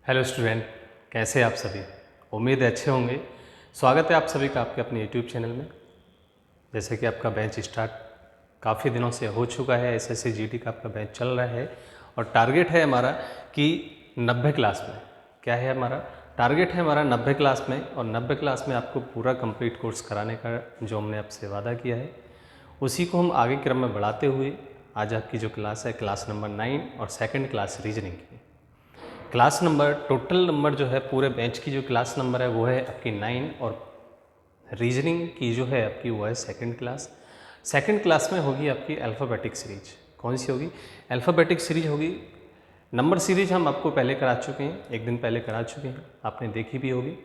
Hello student, कैसे आप सभी। उम्मीद है अच्छे होंगे। स्वागत है आप सभी का आपके अपने यूट्यूब चैनल में। जैसे कि आपका बैच स्टार्ट काफ़ी दिनों से हो चुका है, एसएससी जीडी का आपका बैच चल रहा है और टारगेट है हमारा कि 90 क्लास में, क्या है हमारा टारगेट है हमारा 90 क्लास में, और 90 क्लास में आपको पूरा कंप्लीट कोर्स कराने का जो हमने आपसे वादा किया है उसी को हम आगे क्रम में बढ़ाते हुए आज आपकी जो क्लास है क्लास नंबर 9 और सेकेंड क्लास रीजनिंग की क्लास नंबर, टोटल नंबर जो है पूरे बैच की जो क्लास नंबर है वो है आपकी 9 और रीजनिंग की जो है आपकी वो है सेकंड क्लास। सेकंड क्लास में होगी आपकी अल्फ़ाबेटिक सीरीज। कौन सी होगी? अल्फ़ाबेटिक सीरीज होगी। नंबर सीरीज हम आपको पहले करा चुके हैं, एक दिन पहले करा चुके हैं, आपने देखी भी होगी।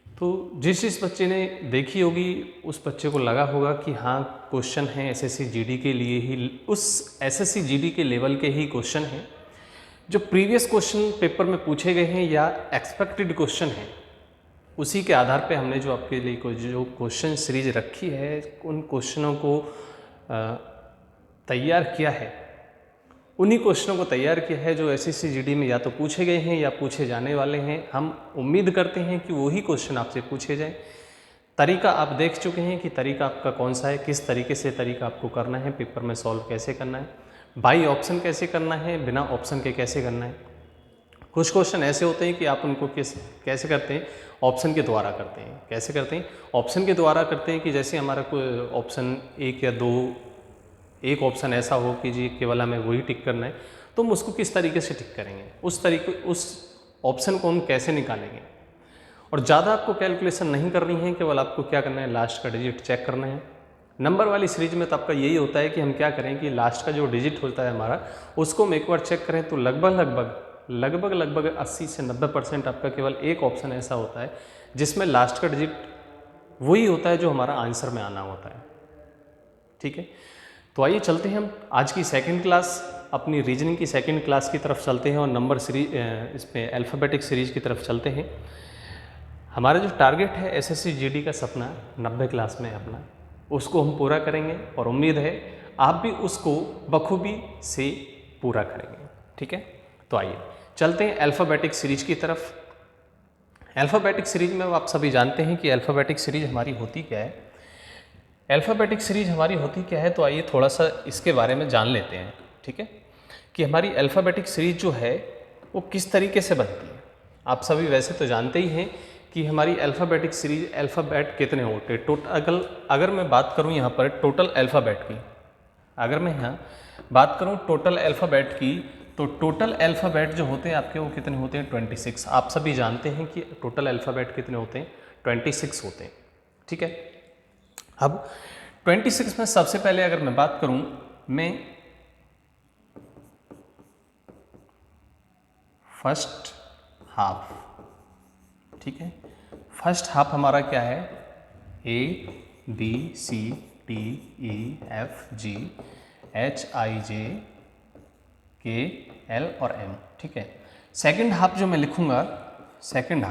तो जिस बच्चे ने देखी होगी उस बच्चे को लगा होगा कि हाँ क्वेश्चन है एसएससी जीडी के लिए ही, उस एसएससी जीडी के लेवल के ही क्वेश्चन हैं जो प्रीवियस क्वेश्चन पेपर में पूछे गए हैं या एक्सपेक्टेड क्वेश्चन हैं। उसी के आधार पे हमने जो आपके लिए जो क्वेश्चन सीरीज रखी है उन क्वेश्चनों को तैयार किया है, उन्हीं क्वेश्चनों को तैयार किया है जो एसएससी जीडी में या तो पूछे गए हैं या पूछे जाने वाले हैं। हम उम्मीद करते हैं कि वही क्वेश्चन आपसे पूछे जाएं। तरीका आप देख चुके हैं कि तरीका आपका कौन सा है, किस तरीके से तरीका आपको करना है, पेपर में सॉल्व कैसे करना है, बाई ऑप्शन कैसे करना है, बिना ऑप्शन के कैसे करना है। कुछ क्वेश्चन ऐसे होते हैं कि आप उनको कैसे करते हैं, ऑप्शन के द्वारा करते हैं। कैसे करते हैं? ऑप्शन के द्वारा करते हैं कि जैसे हमारा कोई ऑप्शन एक या दो, एक ऑप्शन ऐसा हो कि जी केवल हमें वही टिक करना है, तो हम उसको किस तरीके से टिक करेंगे, उस ऑप्शन को हम कैसे निकालेंगे। और ज़्यादा आपको कैलकुलेशन नहीं करनी है, केवल आपको क्या करना है, लास्ट का डिजिट चेक करना है। नंबर वाली सीरीज में तो आपका यही होता है कि हम क्या करें कि लास्ट का जो डिजिट होता है हमारा उसको हम एक बार चेक करें तो लगभग 80 से 90% आपका केवल एक ऑप्शन ऐसा होता है जिसमें लास्ट का डिजिट वही होता है जो हमारा आंसर में आना होता है। ठीक है, तो आइए चलते हैं हम आज की सेकंड क्लास, अपनी रीजनिंग की सेकंड क्लास की तरफ चलते हैं और नंबर सीरीज इसमें अल्फ़ाबेटिक सीरीज की तरफ चलते हैं। हमारा जो टारगेट है एसएससी जीडी का सपना 90 क्लास में अपना, उसको हम पूरा करेंगे और उम्मीद है आप भी उसको बखूबी से पूरा करेंगे। ठीक है, तो आइए चलते हैं अल्फ़ाबेटिक सीरीज की तरफ। अल्फ़ाबेटिक सीरीज में आप सभी जानते हैं कि अल्फ़ाबेटिक सीरीज हमारी होती क्या है। अल्फ़ाबेटिक सीरीज हमारी होती क्या है, तो आइए थोड़ा सा इसके बारे में जान लेते हैं। ठीक है, कि हमारी अल्फ़ाबेटिक सीरीज जो है वो किस तरीके से बनती है। आप सभी वैसे तो जानते ही हैं कि हमारी अल्फ़ाबेटिक सीरीज, अल्फ़ाबेट कितने होते हैं टोटल। अगर मैं बात करूं यहाँ पर टोटल अल्फ़ाबेट की, अगर मैं यहाँ बात करूं टोटल अल्फ़ाबेट की, तो टोटल अल्फ़ाबेट जो होते हैं आपके वो कितने होते हैं, 26। आप सभी जानते हैं कि टोटल अल्फ़ाबेट कितने होते हैं, 26 होते हैं। ठीक है, अब 26 में सबसे पहले अगर मैं बात करूं, मैं फर्स्ट हाफ, ठीक है, फर्स्ट हाफ हमारा क्या है, A B C D E F G H I J K L और एम। ठीक है, सेकंड हाफ जो मैं लिखूंगा, सेकंड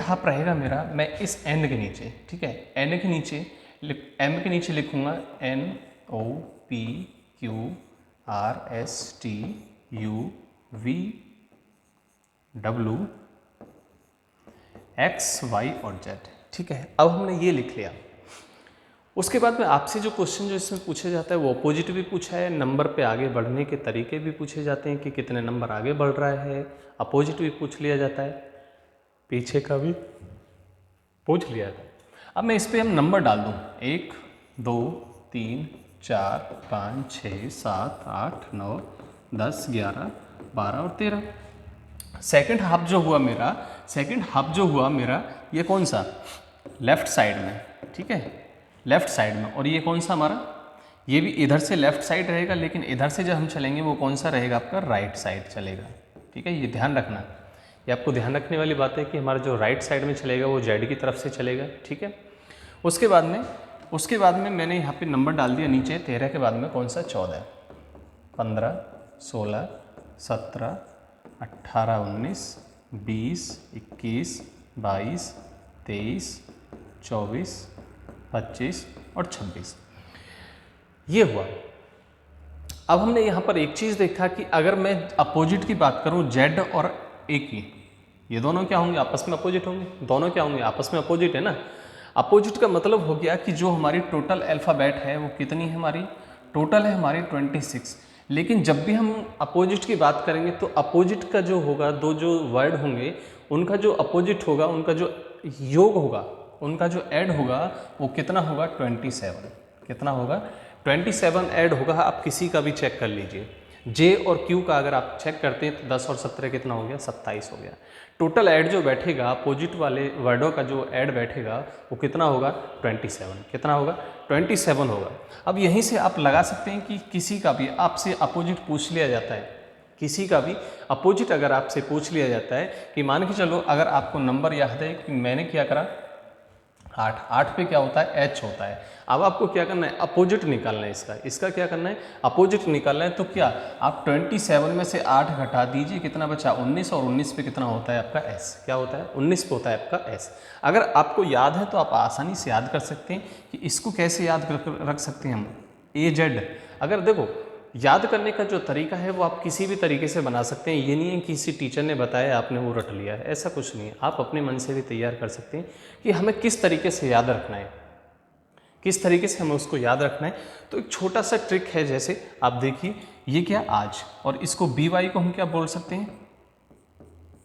हाफ रहेगा मेरा, मैं इस एन के नीचे, ठीक है, एन के नीचे, एम के नीचे लिखूंगा N O P Q R S T U V W X Y और जेड। ठीक है, अब हमने ये लिख लिया। उसके बाद में आपसे जो क्वेश्चन जो इसमें पूछा जाता है वो अपोजिट भी पूछा है, नंबर पे आगे बढ़ने के तरीके भी पूछे जाते हैं कि कितने नंबर आगे बढ़ रहा है, अपोजिट भी पूछ लिया जाता है, पीछे का भी पूछ लिया जाता है। अब मैं इस पर हम नंबर डाल दूँ, 1 2 3 4 5 6 7 8 9 10 11 12 और 13। सेकंड हाफ जो हुआ मेरा, सेकंड हाफ जो हुआ मेरा, ये कौन सा, लेफ्ट साइड में। ठीक है, लेफ्ट साइड में, और ये कौन सा हमारा, ये भी इधर से लेफ्ट साइड रहेगा, लेकिन इधर से जब हम चलेंगे वो कौन सा रहेगा, आपका राइट साइड चलेगा। ठीक है, ये ध्यान रखना, ये आपको ध्यान रखने वाली बात है कि हमारा जो राइट साइड में चलेगा वो जेड की तरफ से चलेगा। ठीक है, उसके बाद में मैंने यहाँ पे नंबर डाल दिया नीचे, 13 के बाद में कौन सा, 14 15 16 17 18 19 20 21 22 23 24 25 और 26, ये हुआ। अब हमने यहाँ पर एक चीज़ देखा कि अगर मैं अपोजिट की बात करूँ जेड और ए की, ये दोनों क्या होंगे, आपस में अपोजिट होंगे, दोनों क्या होंगे, आपस में अपोजिट है ना। अपोजिट का मतलब हो गया कि जो हमारी टोटल अल्फ़ाबेट है वो कितनी है, हमारी टोटल है हमारी 26। लेकिन जब भी हम अपोजिट की बात करेंगे तो अपोजिट का जो होगा, दो जो वर्ड होंगे उनका जो अपोजिट होगा, उनका जो योग होगा, उनका जो ऐड होगा वो कितना होगा, 27। कितना होगा, 27 ऐड होगा। आप किसी का भी चेक कर लीजिए, जे और क्यू का अगर आप चेक करते हैं तो 10 और 17 कितना हो गया, 27 हो गया। टोटल ऐड जो बैठेगा अपोजिट वाले वर्डों का जो ऐड बैठेगा वो कितना होगा, 27। कितना होगा, 27 होगा। अब यहीं से आप लगा सकते हैं कि किसी का भी आपसे अपोजिट पूछ लिया जाता है, किसी का भी अपोजिट अगर आपसे पूछ लिया जाता है कि मान के चलो अगर आपको नंबर याद है कि मैंने क्या करा 8 पे क्या होता है, एच होता है। अब आपको क्या करना है, अपोजिट निकालना है इसका क्या करना है, अपोजिट निकालना है। तो क्या आप 27 में से 8 घटा दीजिए, कितना बचा 19, और 19 पे कितना होता है आपका एस, क्या होता है 19 पे होता है आपका एस। अगर आपको याद है तो आप आसानी से याद कर सकते हैं कि इसको कैसे याद रख सकते हैं हम, ए जेड। अगर देखो याद करने का जो तरीका है वो आप किसी भी तरीके से बना सकते हैं, ये नहीं है कि किसी टीचर ने बताया आपने वो रट लिया है, ऐसा कुछ नहीं है। आप अपने मन से भी तैयार कर सकते हैं कि हमें किस तरीके से याद रखना है, किस तरीके से हमें उसको याद रखना है। तो एक छोटा सा ट्रिक है, जैसे आप देखिए ये क्या आज, और इसको बी वाई को हम क्या बोल सकते हैं,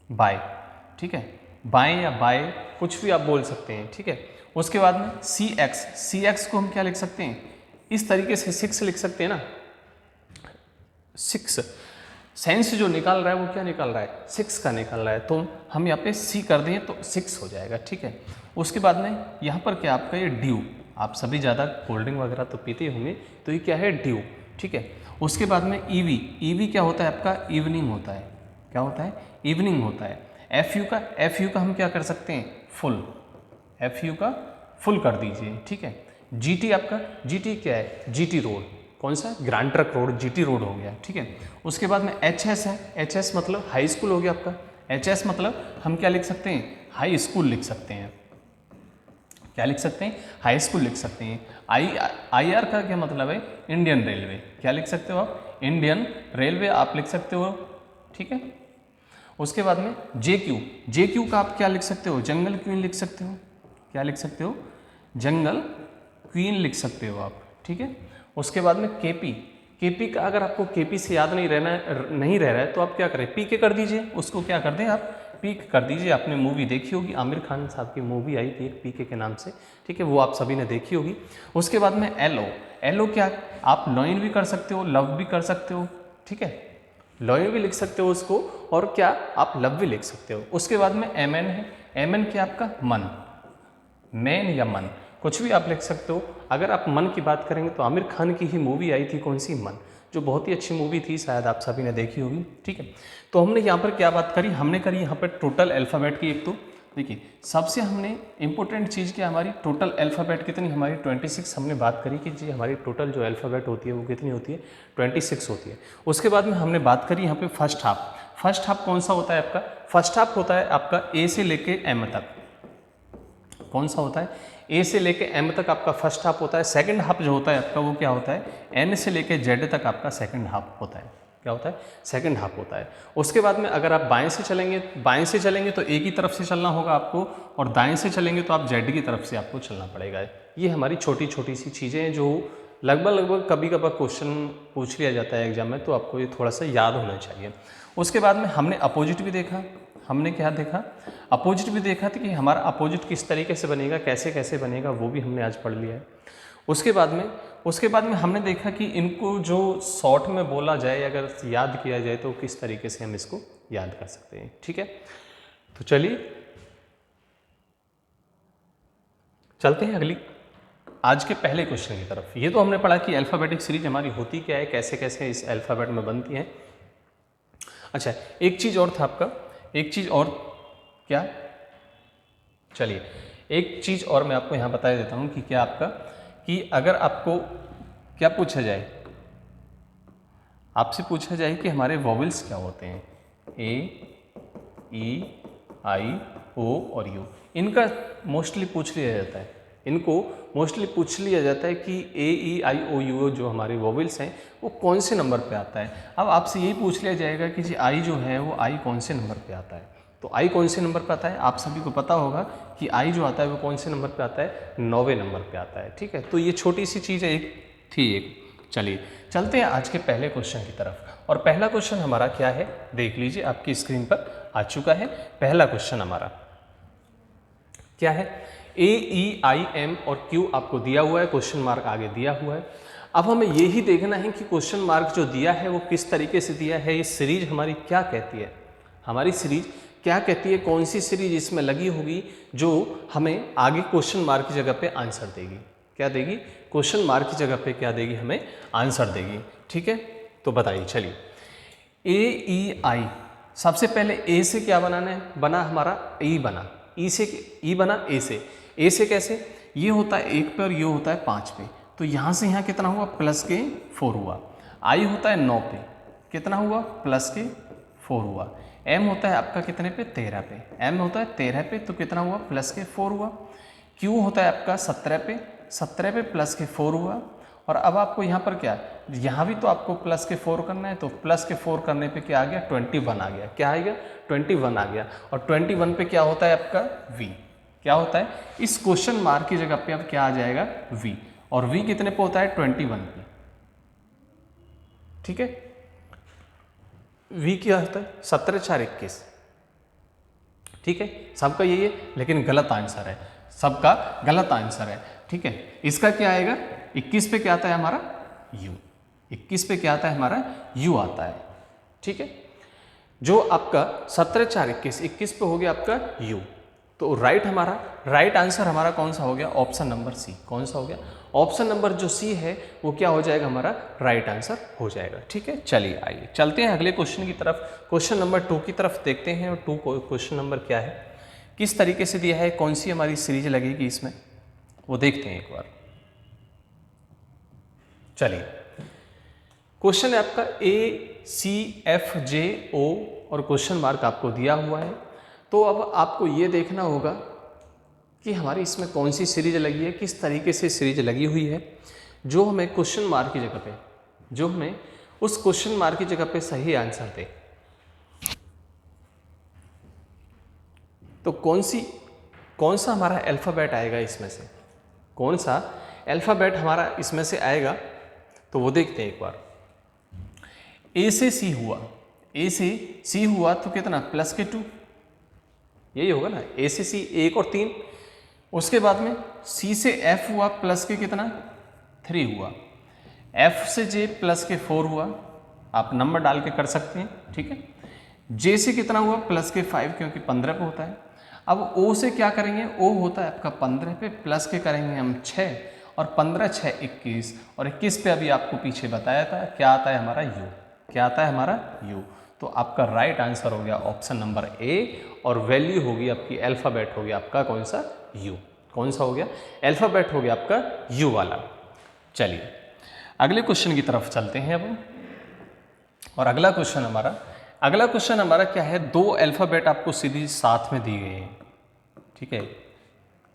बाय, ठीक है, बाएं या बाय कुछ भी आप बोल सकते हैं, ठीक है। उसके बाद में सी एक्स को हम क्या लिख सकते हैं, इस तरीके से 6 लिख सकते हैं ना, 6 सेंस जो निकाल रहा है वो क्या निकाल रहा है, 6 का निकाल रहा है। तो हम यहाँ पे सी कर दें तो 6 हो जाएगा, ठीक है। उसके बाद में यहाँ पर क्या आपका ये ड्यू, आप सभी ज़्यादा कोल्ड ड्रिंक वगैरह तो पीते होंगे, तो ये क्या है ड्यू, ठीक है। उसके बाद में ईवी क्या होता है आपका, इवनिंग होता है, क्या होता है, इवनिंग होता है। एफ यू का हम क्या कर सकते हैं, फुल, एफ यू का फुल कर दीजिए, ठीक है। जीटी आपका, जीटी क्या है, जीटी रोड, कौन सा, grand truck road, GT road हो गया, ठीक है। उसके बाद में एचएस है, एचएस मतलब हाई स्कूल हो गया आपका, एचएस मतलब हम क्या लिख सकते हैं, हाई स्कूल लिख सकते हैं, क्या लिख सकते हैं, हाई स्कूल लिख सकते हैं। आईआर का क्या मतलब है, इंडियन रेलवे, क्या लिख सकते हो आप, इंडियन रेलवे आप लिख सकते हो, ठीक है। उसके बाद में जे क्यू का आप क्या लिख सकते हो, जंगल क्वीन लिख सकते हो, क्या लिख सकते हो, जंगल क्वीन लिख सकते हो आप, ठीक है। उसके बाद में केपी का अगर आपको केपी से याद नहीं रह रहा है तो आप क्या करें, पीके कर दीजिए, उसको क्या कर दें आप, पीक कर दीजिए। आपने मूवी देखी होगी, आमिर खान साहब की मूवी आई थी पीके के नाम से, ठीक है, वो आप सभी ने देखी होगी। उसके बाद में एलओ क्या, आप लॉइन भी कर सकते हो, लव भी कर सकते हो, ठीक है, लॉइन भी लिख सकते हो उसको, और क्या आप लव भी लिख सकते हो। उसके बाद में एमएन है, एमएन क्या आपका मन, मैन या मन, कुछ भी आप लिख सकते हो। अगर आप मन की बात करेंगे तो आमिर खान की ही मूवी आई थी, कौन सी, मन, जो बहुत ही अच्छी मूवी थी, शायद आप सभी ने देखी होगी, ठीक है। तो हमने यहाँ पर क्या बात करी, हमने करी यहाँ पर टोटल अल्फ़ाबेट की। एक तो देखिए सबसे हमने इंपॉर्टेंट चीज़ क्या, हमारी टोटल अल्फ़ाबेट कितनी, हमारी 26 हमने बात करी कि जी हमारी टोटल जो अल्फ़ाबेट होती है वो कितनी होती है, 26 होती है। उसके बाद में हमने बात करी यहाँ पे फर्स्ट हाफ कौन सा होता है आपका, फर्स्ट हाफ होता है आपका ए से लेके एम तक, कौन सा होता है, ए से लेके एम तक आपका फर्स्ट हाफ होता है। सेकंड हाफ जो होता है आपका वो क्या होता है, एन से लेके जेड तक आपका सेकंड हाफ होता है, क्या होता है, सेकंड हाफ होता है। उसके बाद में अगर आप बाएं से चलेंगे तो ए की तरफ से चलना होगा आपको, और दाएं से चलेंगे तो आप जेड की तरफ से आपको चलना पड़ेगा। ये हमारी छोटी छोटी सी चीज़ें हैं जो लगभग कभी कभार क्वेश्चन पूछ लिया जाता है एग्जाम में, तो आपको ये थोड़ा सा याद होना चाहिए। उसके बाद में हमने अपोजिट भी देखा, हमने क्या देखा, अपोजिट भी देखा था कि हमारा अपोजिट किस तरीके से बनेगा, कैसे कैसे बनेगा, वो भी हमने आज पढ़ लिया है। उसके बाद में हमने देखा कि इनको जो शॉर्ट में बोला जाए, अगर याद किया जाए तो किस तरीके से हम इसको याद कर सकते हैं, ठीक है। तो चलिए चलते हैं अगली आज के पहले क्वेश्चन की तरफ। ये तो हमने पढ़ा कि अल्फ़ाबेटिक सीरीज हमारी होती क्या है, कैसे कैसे इस अल्फ़ाबेट में बनती है। अच्छा, एक चीज़ और था आपका, एक चीज़ और क्या, चलिए एक चीज़ और मैं आपको यहाँ बता देता हूँ कि क्या आपका, कि अगर आपको क्या पूछा जाए, आपसे पूछा जाए कि हमारे वॉवेल्स क्या होते हैं, ए, ई, आई, ओ और यू, इनका मोस्टली पूछ लिया जाता है, इनको मोस्टली पूछ लिया जाता है कि ए ई आई ओ यू जो हमारे वोवेल्स हैं वो कौन से नंबर पे आता है। अब आपसे यही पूछ लिया जाएगा कि जी आई जो है वो आई कौन से नंबर पे आता है। तो आई कौन से नंबर पे आता है, आप सभी को पता होगा कि आई जो आता है वो कौन से नंबर पे आता है, 9वें नंबर पे आता है। ठीक है, तो ये छोटी सी चीज़ है एक थी एक। चलिए चलते हैं आज के पहले क्वेश्चन की तरफ। और पहला क्वेश्चन हमारा क्या है, देख लीजिए आपकी स्क्रीन पर आ चुका है। पहला क्वेश्चन हमारा क्या है, ए ई आई एम और क्यू आपको दिया हुआ है, क्वेश्चन मार्क आगे दिया हुआ है। अब हमें यही देखना है कि क्वेश्चन मार्क जो दिया है वो किस तरीके से दिया है, ये सीरीज हमारी क्या कहती है, हमारी सीरीज क्या कहती है, कौन सी सीरीज इसमें लगी होगी जो हमें आगे क्वेश्चन मार्क की जगह पे आंसर देगी। क्या देगी, क्वेश्चन मार्क की जगह पे क्या देगी, हमें आंसर देगी। ठीक है, तो बताइए। चलिए ए ई आई, सबसे पहले ए से क्या बनाना है, बना हमारा ई बना, ई से ई बना ए से कैसे, ये होता है 1 पे और ये होता है 5 पे, तो यहाँ से यहाँ कितना हुआ, प्लस के 4 हुआ। आई होता है 9 पे, कितना हुआ, प्लस के 4 हुआ। एम होता है आपका कितने पे, 13 पे, एम होता है 13 पे, तो कितना हुआ, प्लस के 4 हुआ। क्यू होता है आपका 17 पे, 17 पे प्लस के 4 हुआ। और अब आपको यहाँ पर क्या, यहाँ भी तो आपको प्लस के 4 करना है, तो प्लस के 4 करने पे क्या आ गया, 21 आ गया। क्या आएगा, 21 आ गया। और 21 पे क्या होता है आपका v, क्या होता है, इस क्वेश्चन मार्क की जगह पे अब क्या आ जाएगा, v। और v कितने पे होता है, 21 पे। ठीक है, v क्या होता है, 17 4 21। ठीक है, सबका यही है, लेकिन गलत आंसर है, सबका गलत आंसर है। ठीक है, इसका क्या आएगा, 21 पे क्या आता है हमारा u, 21 पे क्या आता है हमारा u आता है। ठीक है, जो आपका 17 4 21, 21 पे हो गया आपका u। तो राइट आंसर हमारा कौन सा हो गया, ऑप्शन नंबर सी। कौन सा हो गया, ऑप्शन नंबर जो सी है वो क्या हो जाएगा, हमारा राइट आंसर हो जाएगा। ठीक है, चलिए आइए चलते हैं अगले क्वेश्चन की तरफ, क्वेश्चन नंबर 2 की तरफ देखते हैं। और 2 क्वेश्चन नंबर क्या है, किस तरीके से दिया है, कौन सी हमारी सीरीज लगेगी इसमें, वो देखते हैं एक बार। चलिए, क्वेश्चन है आपका ACFJO और क्वेश्चन मार्क आपको दिया हुआ है। तो अब आपको ये देखना होगा कि हमारी इसमें कौन सी सीरीज लगी है, किस तरीके से सीरीज लगी हुई है, जो हमें क्वेश्चन मार्क की जगह पे, जो हमें उस क्वेश्चन मार्क की जगह पे सही आंसर दे। तो कौन सा हमारा अल्फ़ाबेट आएगा इसमें से, कौन सा अल्फ़ाबेट हमारा इसमें से आएगा, तो वो देखते हैं एक बार। ए से सी हुआ, ए से सी हुआ तो कितना, प्लस के 2, यही होगा ना, ए से सी 1 और 3। उसके बाद में सी से एफ हुआ, प्लस के कितना 3 हुआ। एफ से जे प्लस के 4 हुआ, आप नंबर डाल के कर सकते हैं। ठीक है, जे से कितना हुआ, प्लस के 5, क्योंकि 15 पे होता है। अब ओ से क्या करेंगे, ओ होता है आपका 15 पे, प्लस के करेंगे हम 6, और 15 6 21, और 21 पे अभी आपको पीछे बताया था क्या आता है हमारा u, क्या आता है हमारा u। तो आपका राइट आंसर हो गया ऑप्शन नंबर ए, और वैल्यू होगी आपकी, अल्फ़ाबेट हो गया आपका कौन सा, u। कौन सा हो गया, अल्फ़ाबेट हो गया आपका u वाला। चलिए अगले क्वेश्चन की तरफ चलते हैं अब। और अगला क्वेश्चन हमारा क्या है, 2 अल्फ़ाबेट आपको सीधी साथ में दिए गए हैं। ठीक है,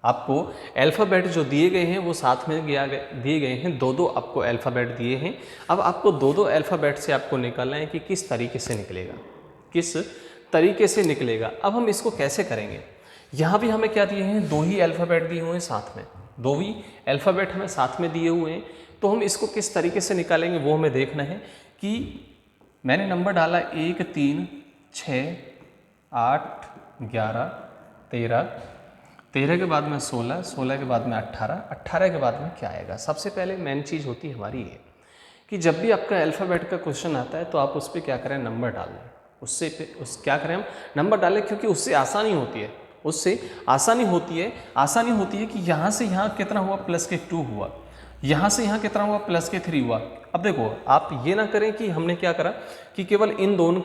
आपको अल्फ़ाबेट जो दिए गए हैं वो साथ में दिए गए हैं, 2 आपको अल्फ़ाबेट दिए हैं। अब आपको 2 अल्फ़ाबेट से आपको निकालना है कि किस तरीके से निकलेगा, किस तरीके से निकलेगा। अब हम इसको कैसे करेंगे, यहाँ भी हमें क्या दिए हैं, 2 ही अल्फ़ाबेट दिए हुए हैं साथ में, 2 ही अल्फ़ाबेट हमें साथ में दिए हुए हैं। तो हम इसको किस तरीके से निकालेंगे वो हमें देखना है। कि मैंने नंबर डाला 1 3 6 8 11 13 के बाद में 16, 16 के बाद में 18, 18 के बाद में क्या आएगा। सबसे पहले मेन चीज़ होती है हमारी ये कि जब भी आपका अल्फ़ाबेट का क्वेश्चन आता है तो आप उस पर क्या करें, नंबर डाल दें। क्या करें हम, नंबर डालें, क्योंकि उससे आसानी होती है, आसानी होती है कि यहाँ से यहाँ कितना हुआ, प्लस के 2 हुआ, यहाँ से यहाँ कितना हुआ, प्लस के 3 हुआ। अब देखो आप ये ना करें कि हमने क्या करा कि केवल इन दोनों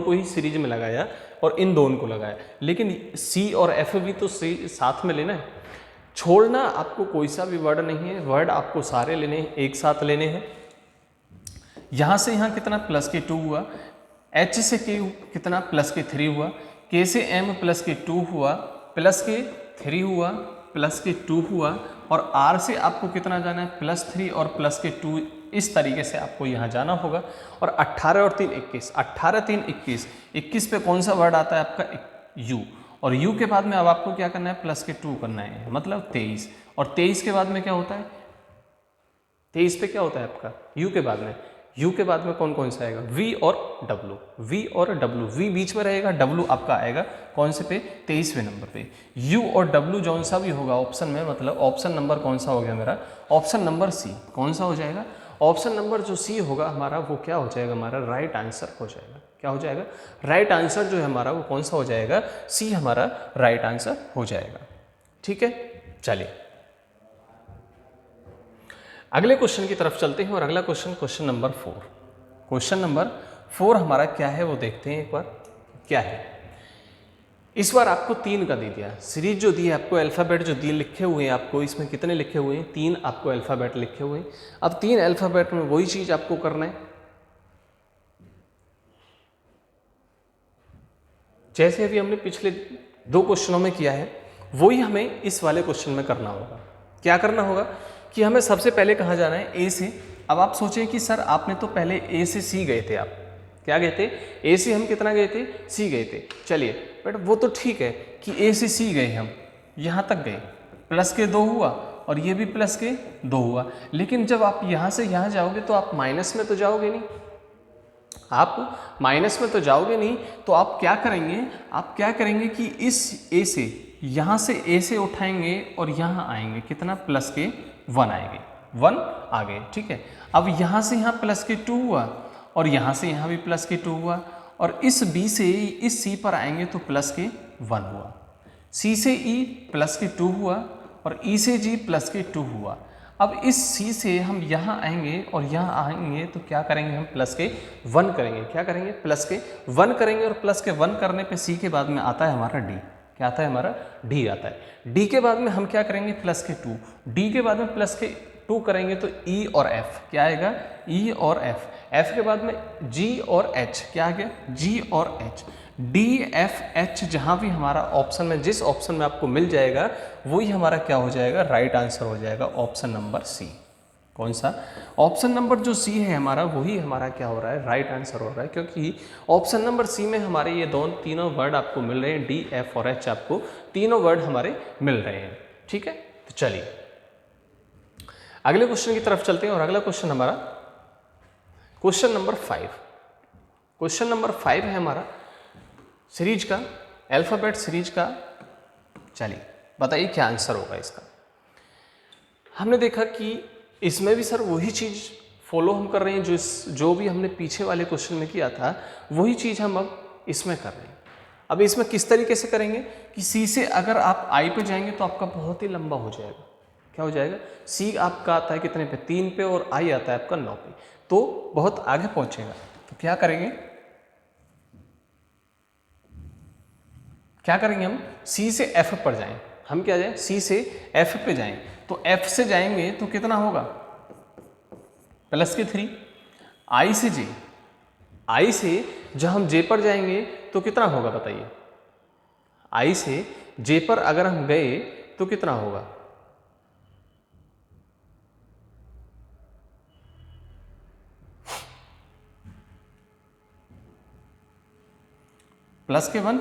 को ही सीरीज में लगाया और इन दोनों को लगाया, लेकिन सी और एफ भी तो साथ में लेना है। छोड़ना आपको कोई सा भी वर्ड नहीं है, वर्ड आपको सारे लेने हैं, एक साथ लेने हैं। यहाँ से यहाँ कितना, प्लस के 2 हुआ, एच से के कितना, प्लस के 3 हुआ, के से एम प्लस के 2 हुआ, प्लस के 3 हुआ, प्लस के 2 हुआ, और R से आपको कितना जाना है, +3 और प्लस के 2, इस तरीके से आपको यहाँ जाना होगा। और 18 और 3 21, 18 3 21, 21 पे कौन सा वर्ड आता है आपका U, और U के बाद में अब आपको क्या करना है, प्लस के 2 करना है, मतलब 23, और 23 के बाद में क्या होता है, 23 पे क्या होता है आपका U के बाद में, U के बाद में कौन कौन सा आएगा, V और W, V और W, V बीच में रहेगा, W आपका आएगा कौन से पे, 23वें नंबर पे। U और W जौन सा भी होगा ऑप्शन में, मतलब ऑप्शन नंबर कौन सा हो गया मेरा, ऑप्शन नंबर C, कौन सा हो जाएगा, ऑप्शन नंबर जो C होगा हमारा वो क्या हो जाएगा, हमारा राइट आंसर हो जाएगा। क्या हो जाएगा, राइट आंसर जो है हमारा वो कौन सा हो जाएगा, C हमारा राइट आंसर हो जाएगा। ठीक है, चलिए अगले क्वेश्चन की तरफ चलते हैं, और अगला question, question number 4। Question number 4 हमारा क्या है वो देखते हैं एक बार क्या है। इस बार आपको 3 का दे दिया, सीरीज जो दी है आपको, अल्फ़ाबेट जो दिए लिखे हुए हैं आपको, इसमें कितने लिखे हुए हैं, 3 आपको अल्फ़ाबेट लिखे हुए हैं। अब 3 अल्फ़ाबेट में वही चीज आपको करना है, जैसे अभी हमने पिछले 2 क्वेश्चनों में किया है, वही हमें इस वाले क्वेश्चन में करना होगा। क्या करना होगा कि हमें सबसे पहले कहाँ जाना है, ए से। अब आप सोचें कि सर आपने तो पहले ए से सी गए थे, आप क्या गए थे, ए से हम कितना गए थे, सी गए थे। चलिए बट वो तो ठीक है कि ए से सी गए, हम यहाँ तक गए, प्लस के 2 हुआ, और ये भी प्लस के 2 हुआ, लेकिन जब आप यहाँ से यहाँ जाओगे तो आप माइनस में तो जाओगे नहीं, आप माइनस में तो जाओगे नहीं, तो आप क्या करेंगे कि इस ए से, यहाँ से ए से उठाएंगे और यहाँ आएंगे, कितना, प्लस के 1 आएंगे, 1 आ गए। ठीक है, अब यहाँ से यहाँ प्लस के 2 हुआ, और यहाँ से यहाँ भी प्लस के 2 हुआ, और इस बी से इस सी पर आएंगे तो प्लस के 1 हुआ, सी से ई प्लस के 2 हुआ, और ई से जी प्लस के 2 हुआ। अब इस सी से हम यहाँ आएंगे और यहाँ आएंगे तो क्या करेंगे, हम प्लस के 1 करेंगे। क्या करेंगे, प्लस के 1 करेंगे, और प्लस के 1 करने पे सी के बाद में आता है हमारा डी। क्या आता है हमारा, डी आता है। डी के बाद में हम क्या करेंगे, प्लस के 2, डी के बाद में प्लस के 2 करेंगे तो ई और एफ, क्या आएगा, ई और एफ, एफ के बाद में जी और एच, क्या आ गया, जी और एच। डी एफ एच जहाँ भी हमारा ऑप्शन में, जिस ऑप्शन में आपको मिल जाएगा वही हमारा क्या हो जाएगा, राइट आंसर हो जाएगा, ऑप्शन नंबर सी। कौन सा, ऑप्शन नंबर जो सी है हमारा, वही हमारा क्या हो रहा है, राइट आंसर हो रहा है, क्योंकि ऑप्शन नंबर सी में हमारे ये तीनों वर्ड आपको मिल रहे हैं, डी एफ और एच, आपको तीनों वर्ड हमारे मिल रहे हैं। ठीक है, तो चलिए अगले क्वेश्चन की तरफ चलते हैं, और अगला क्वेश्चन हमारा क्वेश्चन नंबर 5। क्वेश्चन नंबर 5 है हमारा सीरीज का, अल्फाबेट सीरीज का। चलिए बताइए क्या आंसर होगा इसका। हमने देखा कि इसमें भी सर वही चीज़ फॉलो हम कर रहे हैं जो भी हमने पीछे वाले क्वेश्चन में किया था, वही चीज़ हम अब इसमें कर रहे हैं। अब इसमें किस तरीके से करेंगे कि सी से अगर आप आई पे जाएंगे तो आपका बहुत ही लंबा हो जाएगा। क्या हो जाएगा, सी आपका आता है कितने पे, 3 पे, और आई आता है आपका 9 पे, तो बहुत आगे पहुंचेगा। तो क्या करेंगे हम सी से एफ पर जाएं, हम क्या जाएं, सी से एफ पे जाएं, तो एफ से जाएंगे तो कितना होगा, प्लस के 3, आई से जे, आई से जब हम जे पर जाएंगे तो कितना होगा बताइए, आई से जे पर अगर हम गए तो कितना होगा, प्लस के 1।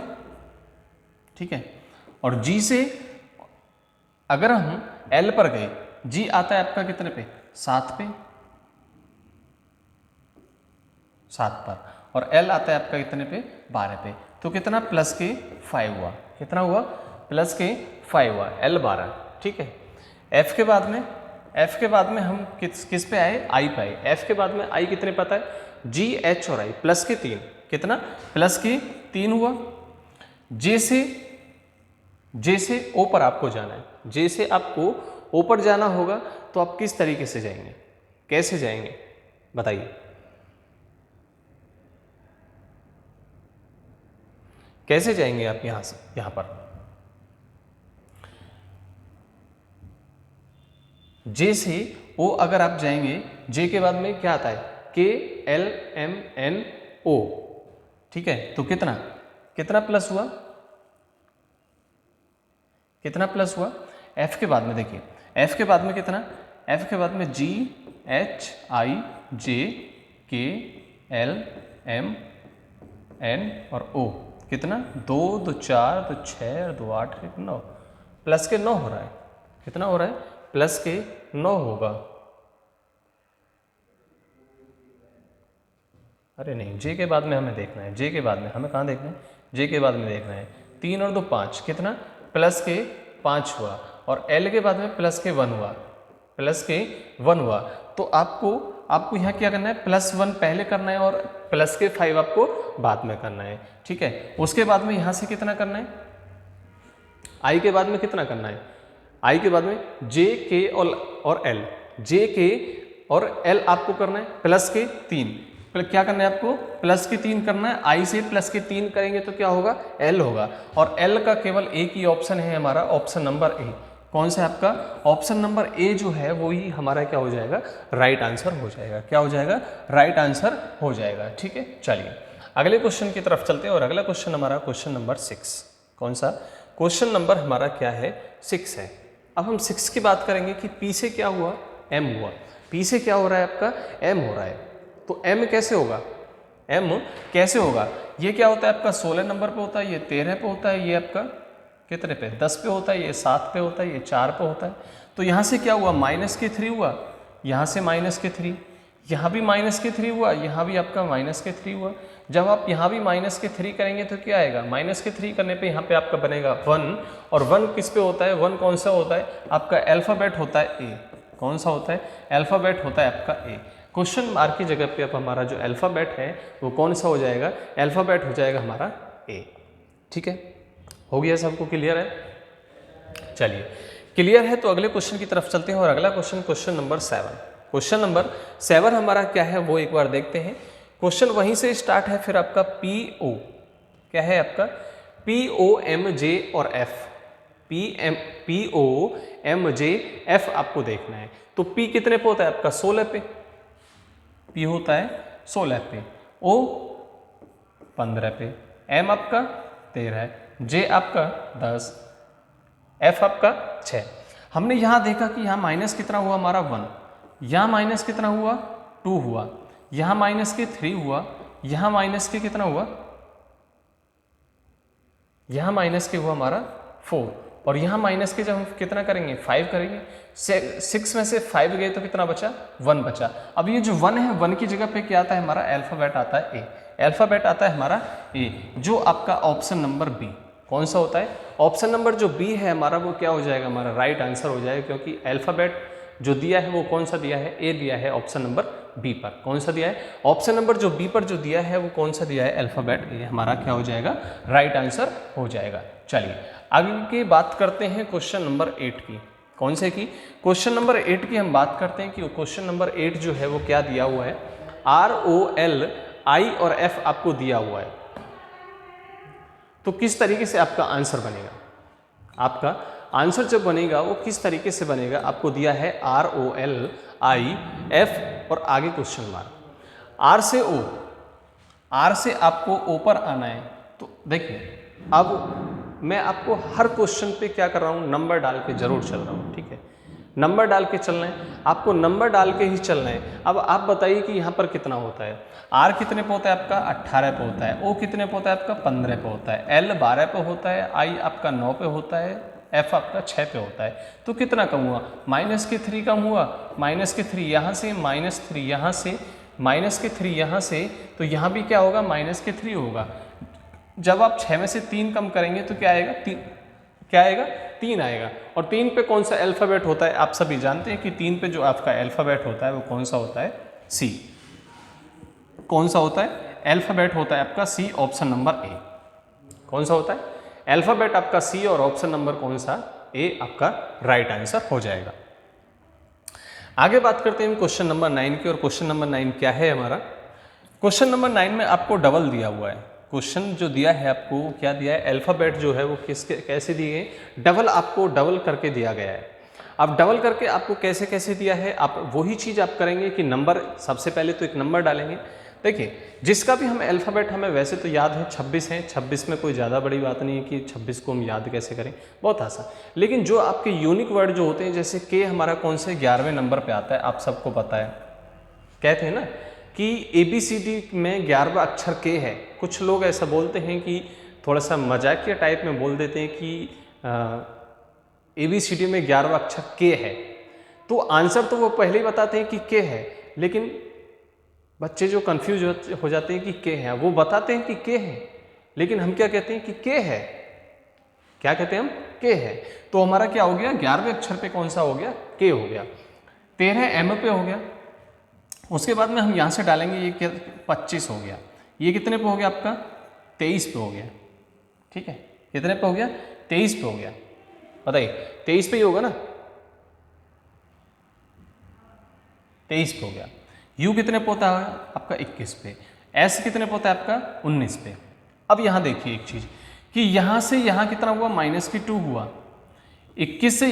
ठीक है, और जी से अगर हम एल पर गए, जी आता है आपका कितने पे, 7 पे, 7 पर, और एल आता है आपका कितने पे, 12 पे, तो कितना, प्लस के 5 हुआ, कितना हुआ, प्लस के 5 हुआ, एल 12। ठीक है, एफ के बाद में हम किस पे आए, आई पे आए। एफ के बाद में आई कितने पता है, जी एच और आई, प्लस के 3, कितना, प्लस के 3 हुआ। जे से ओ पर आपको जाना है, जे से आपको ओ पर जाना होगा, तो आप किस तरीके से जाएंगे, कैसे जाएंगे बताइए, कैसे जाएंगे आप यहां से यहां पर, जे से ओ अगर आप जाएंगे, जे के बाद में क्या आता है, के एल एम एन ओ। ठीक है, तो कितना प्लस हुआ, एफ के बाद में देखिए, एफ के बाद में कितना, एफ के बाद में G H I J K L M N और O, कितना 2 2 4 2 6 और 2 8 9, प्लस के 9 हो रहा है, कितना हो रहा है, प्लस के 9 होगा। अरे नहीं, जे के बाद में हमें देखना है, जे के बाद में हमें कहाँ देखना है, जे के बाद में देखना है, 3 और 2 5, कितना प्लस के 5 हुआ, और एल के बाद में प्लस के 1 हुआ, प्लस के 1 हुआ। तो आपको यहाँ क्या करना है, +1 पहले करना है और प्लस के 5 आपको बाद में करना है, ठीक है। उसके बाद में यहाँ से कितना करना है, आई के बाद में कितना करना है, आई के बाद में जे के और एल, जे के और एल आपको करना है प्लस के 3, क्या करना है आपको, प्लस के 3 करना है। आई से प्लस के 3 करेंगे तो क्या होगा, एल होगा, और एल का केवल एक ही ऑप्शन है हमारा, ऑप्शन नंबर ए। कौन सा है आपका, ऑप्शन नंबर ए जो है वो ही हमारा क्या हो जाएगा, राइट आंसर हो जाएगा, क्या हो जाएगा, राइट आंसर हो जाएगा, ठीक है। चलिए अगले क्वेश्चन की तरफ चलते हैं, और अगला क्वेश्चन हमारा क्वेश्चन नंबर 6, कौन सा, क्वेश्चन नंबर हमारा क्या है, 6 है। अब हम 6 की बात करेंगे कि पी से क्या हुआ, एम हुआ, पी से क्या हो रहा है आपका, एम हो रहा है, तो m कैसे होगा, m कैसे होगा, ये क्या होता है आपका 16 नंबर पे होता है, ये 13 पे होता है, ये आपका कितने पे, 10 पे होता है, ये 7 पे होता है, ये 4 पे होता है। तो यहाँ से क्या हुआ, -3 हुआ, यहाँ से -3, यहाँ भी -3 हुआ, यहाँ भी आपका -3 हुआ। जब आप यहाँ भी -3 करेंगे तो क्या आएगा, -3 करने पे यहाँ पे आपका बनेगा 1, और 1 किस पे होता है, 1 कौन सा होता है आपका, अल्फ़ाबेट होता है ए, कौन सा होता है, अल्फ़ाबेट होता है आपका ए। क्वेश्चन मार्क की जगह पे अब हमारा जो अल्फ़ाबेट है वो कौन सा हो जाएगा, अल्फ़ाबेट हो जाएगा हमारा ए, ठीक है। हो गया, सबको क्लियर है, चलिए क्लियर है तो अगले क्वेश्चन की तरफ चलते हैं, और अगला question, question number 7, question number 7 हमारा क्या है वो एक बार देखते हैं। क्वेश्चन वहीं से स्टार्ट है, फिर आपका PO क्या है आपका, PO MJ और F, PO MJ F आपको देखना है। तो P कितने पे होता है आपका, 16 पे, P होता है 16 पे, O 15 पे, M आपका 13, J आपका 10, F आपका 6। हमने यहाँ देखा कि यहाँ माइनस कितना हुआ हमारा 1, यहाँ माइनस कितना हुआ 2 हुआ, यहाँ माइनस के 3 हुआ, यहाँ माइनस के कितना हुआ, यहाँ माइनस के हुआ हमारा 4, और यहाँ माइनस के जब हम कितना करेंगे 5 करेंगे, 6 में से 5 गए तो कितना बचा, 1 बचा। अब ये जो 1 है, 1 की जगह पे क्या आता है हमारा, अल्फ़ाबेट आता है ए, अल्फ़ाबेट आता है हमारा ए, जो आपका ऑप्शन नंबर बी, कौन सा होता है, ऑप्शन नंबर जो बी है हमारा वो क्या हो जाएगा, हमारा राइट आंसर हो जाएगा, क्योंकि अल्फ़ाबेट जो दिया है वो कौन सा दिया है, ए दिया है ऑप्शन नंबर बी पर, कौन सा दिया है, ऑप्शन नंबर जो बी पर जो दिया है वो कौन सा दिया है, अल्फ़ाबेट, ये हमारा क्या हो जाएगा, राइट आंसर हो जाएगा। चलिए आगे बात करते हैं क्वेश्चन नंबर 8 की, कौन से की, क्वेश्चन नंबर 8 की हम बात करते हैं कि क्वेश्चन नंबर 8 जो है वो क्या दिया हुआ है, ROL I और F आपको दिया हुआ है। तो किस तरीके से आपका आंसर बनेगा, आपका आंसर जब बनेगा वो किस तरीके से बनेगा, आपको दिया है ROL I F और आगे क्वेश्चन मार्क, R से O, R से आपको O पर आना है। तो देखिए अब मैं आपको हर क्वेश्चन पे क्या कर रहा हूँ, नंबर डाल के जरूर चल रहा हूँ, ठीक है, नंबर डाल के चलना है, आपको नंबर डाल के ही चलना है। अब आप बताइए कि यहाँ पर कितना होता है, R कितने पे होता है आपका 18 पे होता है, O कितने पे होता है आपका 15 पे होता है, L 12 पे होता है, I आपका 9 पे होता है, F आपका 6 पे होता है। तो कितना कम हुआ, -3 कम हुआ, -3 यहाँ से, -3 यहाँ से, -3 यहाँ से, तो यहाँ भी क्या होगा, -3 होगा। जब आप 6 में से 3 कम करेंगे तो क्या आएगा, क्या आएगा, 3 आएगा। और 3 पे कौन सा अल्फ़ाबेट होता है, आप सभी जानते हैं कि 3 पे जो आपका अल्फ़ाबेट होता है वो कौन सा होता है, सी, कौन सा होता है, अल्फ़ाबेट होता है आपका सी, ऑप्शन नंबर ए, कौन सा होता है, अल्फ़ाबेट आपका सी, और ऑप्शन नंबर कौन सा, ए आपका राइट आंसर हो जाएगा। आगे बात करते हैं क्वेश्चन नंबर 9 की, और क्वेश्चन नंबर 9 क्या है हमारा, क्वेश्चन नंबर 9 में आपको डबल दिया हुआ है, क्वेश्चन जो दिया है आपको क्या दिया है, अल्फ़ाबेट जो है वो किसके कैसे दिए गए, डबल, आपको डबल करके दिया गया है। अब डबल करके आपको कैसे कैसे दिया है, आप वही चीज़ आप करेंगे कि नंबर, सबसे पहले तो एक नंबर डालेंगे, देखिए जिसका भी हमें अल्फ़ाबेट हमें वैसे तो याद है 26 है, 26 में कोई ज़्यादा बड़ी बात नहीं है कि 26 को हम याद कैसे करें, बहुत आसान। लेकिन जो आपके यूनिक वर्ड जो होते हैं, जैसे के हमारा कौन से 11वें नंबर पे आता है, आप सबको पता है, कहते हैं ना कि ABCD में 11वां अक्षर के है। कुछ लोग ऐसा बोलते हैं कि थोड़ा सा मजाकिया टाइप में बोल देते हैं कि ABCD में 11वां अक्षर के है, तो आंसर तो वो पहले ही बताते हैं कि के है, लेकिन बच्चे जो कंफ्यूज हो जाते हैं कि के है, वो बताते हैं कि के है, लेकिन हम क्या कहते हैं कि के है, क्या कहते हैं हम, के है। तो हमारा क्या हो गया, 11वें अक्षर पे कौन सा हो गया, के हो गया। 13 M पे हो गया। उसके बाद में हम यहाँ से डालेंगे, ये क्या 25 हो गया। ये कितने पे हो गया आपका, 23 पे हो गया। ठीक है, कितने पे हो गया, 23 पे हो गया। बताइए 23 पे ही होगा ना, 23 पे हो गया। यू कितने पे होता है आपका, 21 पे। एस कितने पे होता है आपका, 19 पे। अब यहाँ देखिए एक चीज कि यहाँ से यहाँ कितना हुआ, -2 हुआ। 21 से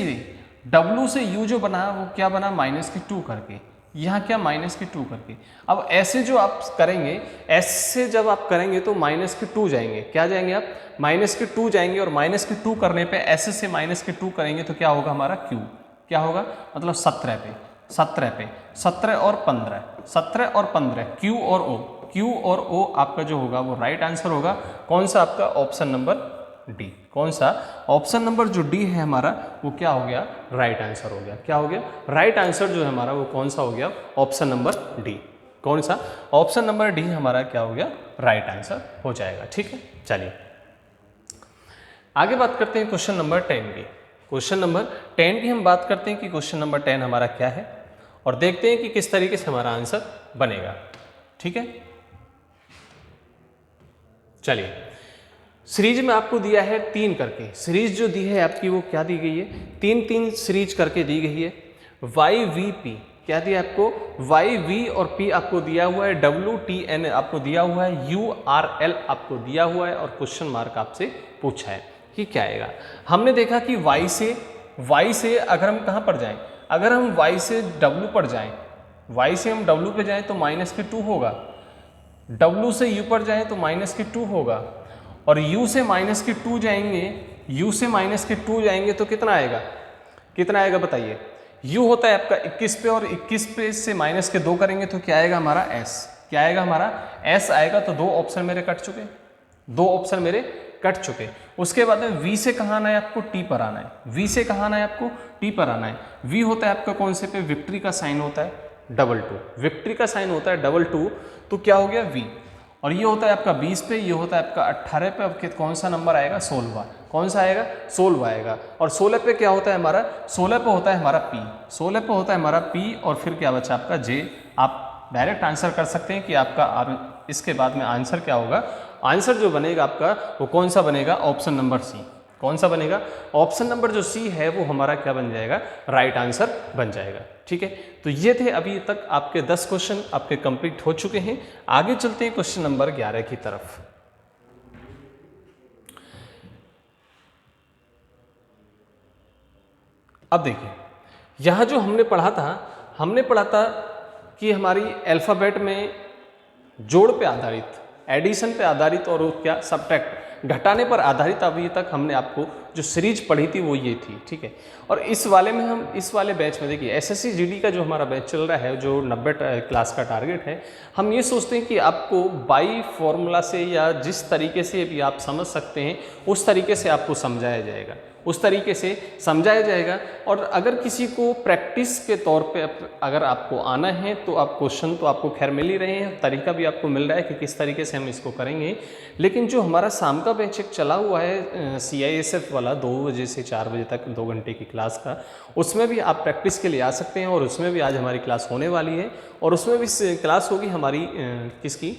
डब्लू से यू जो बना वो क्या बना, -2 करके, यहाँ क्या -2 करके। अब ऐसे जो आप करेंगे, एस से जब आप करेंगे तो -2 जाएंगे, क्या जाएंगे आप, -2 जाएंगे, और -2 करने पे एस से -2 करेंगे तो क्या होगा हमारा, क्यू क्या होगा, मतलब 17 पे 17 और 15, 17 और 15, क्यू और ओ आपका जो होगा वो राइट आंसर होगा। कौन सा आपका, ऑप्शन नंबर डी। कौन सा, ऑप्शन नंबर जो डी है हमारा वो क्या हो गया, राइट आंसर हो गया। क्या हो गया, राइट आंसर जो है हमारा वो कौन सा हो गया, ऑप्शन नंबर डी। कौन सा, ऑप्शन नंबर डी हमारा क्या हो गया, राइट आंसर हो जाएगा। ठीक है, चलिए आगे बात करते हैं क्वेश्चन नंबर 10 की। क्वेश्चन नंबर 10 की हम बात करते हैं कि क्वेश्चन नंबर 10 हमारा क्या है, और देखते हैं कि किस तरीके से हमारा आंसर बनेगा। ठीक है, चलिए सीरीज में आपको दिया है 3 करके, सीरीज जो दी है आपकी वो क्या दी गई है, 3 सीरीज करके दी गई है। YVP क्या दिया आपको, YV और P आपको दिया हुआ है, WTN आपको दिया हुआ है, URL आपको दिया हुआ है, और क्वेश्चन मार्क आपसे पूछा है कि क्या आएगा। हमने देखा कि Y से अगर हम कहाँ पर जाएं, अगर हम Y से W पर जाएं, Y से हम W पे जाएं तो -2 होगा, W से U पर जाएं तो -2 होगा, और U से -2 जाएंगे, U से -2 जाएंगे तो कितना आएगा, कितना आएगा बताइए। U होता है आपका 21 पे, और 21 पे से -2 करेंगे तो क्या आएगा हमारा S, क्या आएगा हमारा S आएगा। तो 2 ऑप्शन मेरे कट चुके, 2 ऑप्शन मेरे कट चुके। उसके बाद में V से कहाँ आना है आपको, T पर आना है। V से कहाँ आना है आपको, T पर आना है। V होता है आपका कौन से पे, विक्ट्री का साइन होता है 22, विक्ट्री का साइन होता है 22, तो क्या हो गया V। और ये होता है आपका 20 पे, ये होता है आपका 18 पे। अब कौन सा नंबर आएगा, 16। कौन सा आएगा, 16 आएगा। और 16 पे क्या होता है हमारा, 16 पे होता है हमारा P, 16 पे होता है हमारा P, और फिर क्या बचा आपका J। आप डायरेक्ट आंसर कर सकते हैं कि आपका इसके बाद में आंसर क्या होगा, आंसर जो बनेगा आपका वो कौन सा बनेगा, ऑप्शन नंबर सी। कौन सा बनेगा, ऑप्शन नंबर जो सी है वो हमारा क्या बन जाएगा, राइट आंसर बन जाएगा। ठीक है, तो ये थे अभी तक आपके 10 क्वेश्चन आपके कंप्लीट हो चुके हैं। आगे चलते हैं क्वेश्चन नंबर 11 की तरफ। अब देखिए यहाँ जो हमने पढ़ा था कि हमारी अल्फ़ाबेट में जोड़ पे आधारित, एडिशन पे आधारित, और क्या सब्ट्रैक्ट, घटाने पर आधारित अभी तक हमने आपको जो सीरीज पढ़ी थी वो ये थी। ठीक है, और इस वाले में हम इस वाले बैच में देखिए SSC GD का जो हमारा बैच चल रहा है, जो 90 क्लास का टारगेट है, हम ये सोचते हैं कि आपको बाई फॉर्मूला से या जिस तरीके से भी आप समझ सकते हैं उस तरीके से आपको समझाया जाएगा, उस तरीके से समझाया जाएगा। और अगर किसी को प्रैक्टिस के तौर पे अगर आपको आना है तो आप क्वेश्चन तो आपको खैर मिल ही रहे हैं, तरीका भी आपको मिल रहा है कि किस तरीके से हम इसको करेंगे। लेकिन जो हमारा शाम का बैच एक चला हुआ है CISF वाला 2 बजे से 4 बजे तक 2 घंटे की क्लास का, उसमें भी आप प्रैक्टिस के लिए आ सकते हैं। और उसमें भी आज हमारी क्लास होने वाली है, और उसमें भी क्लास होगी हमारी किसकी,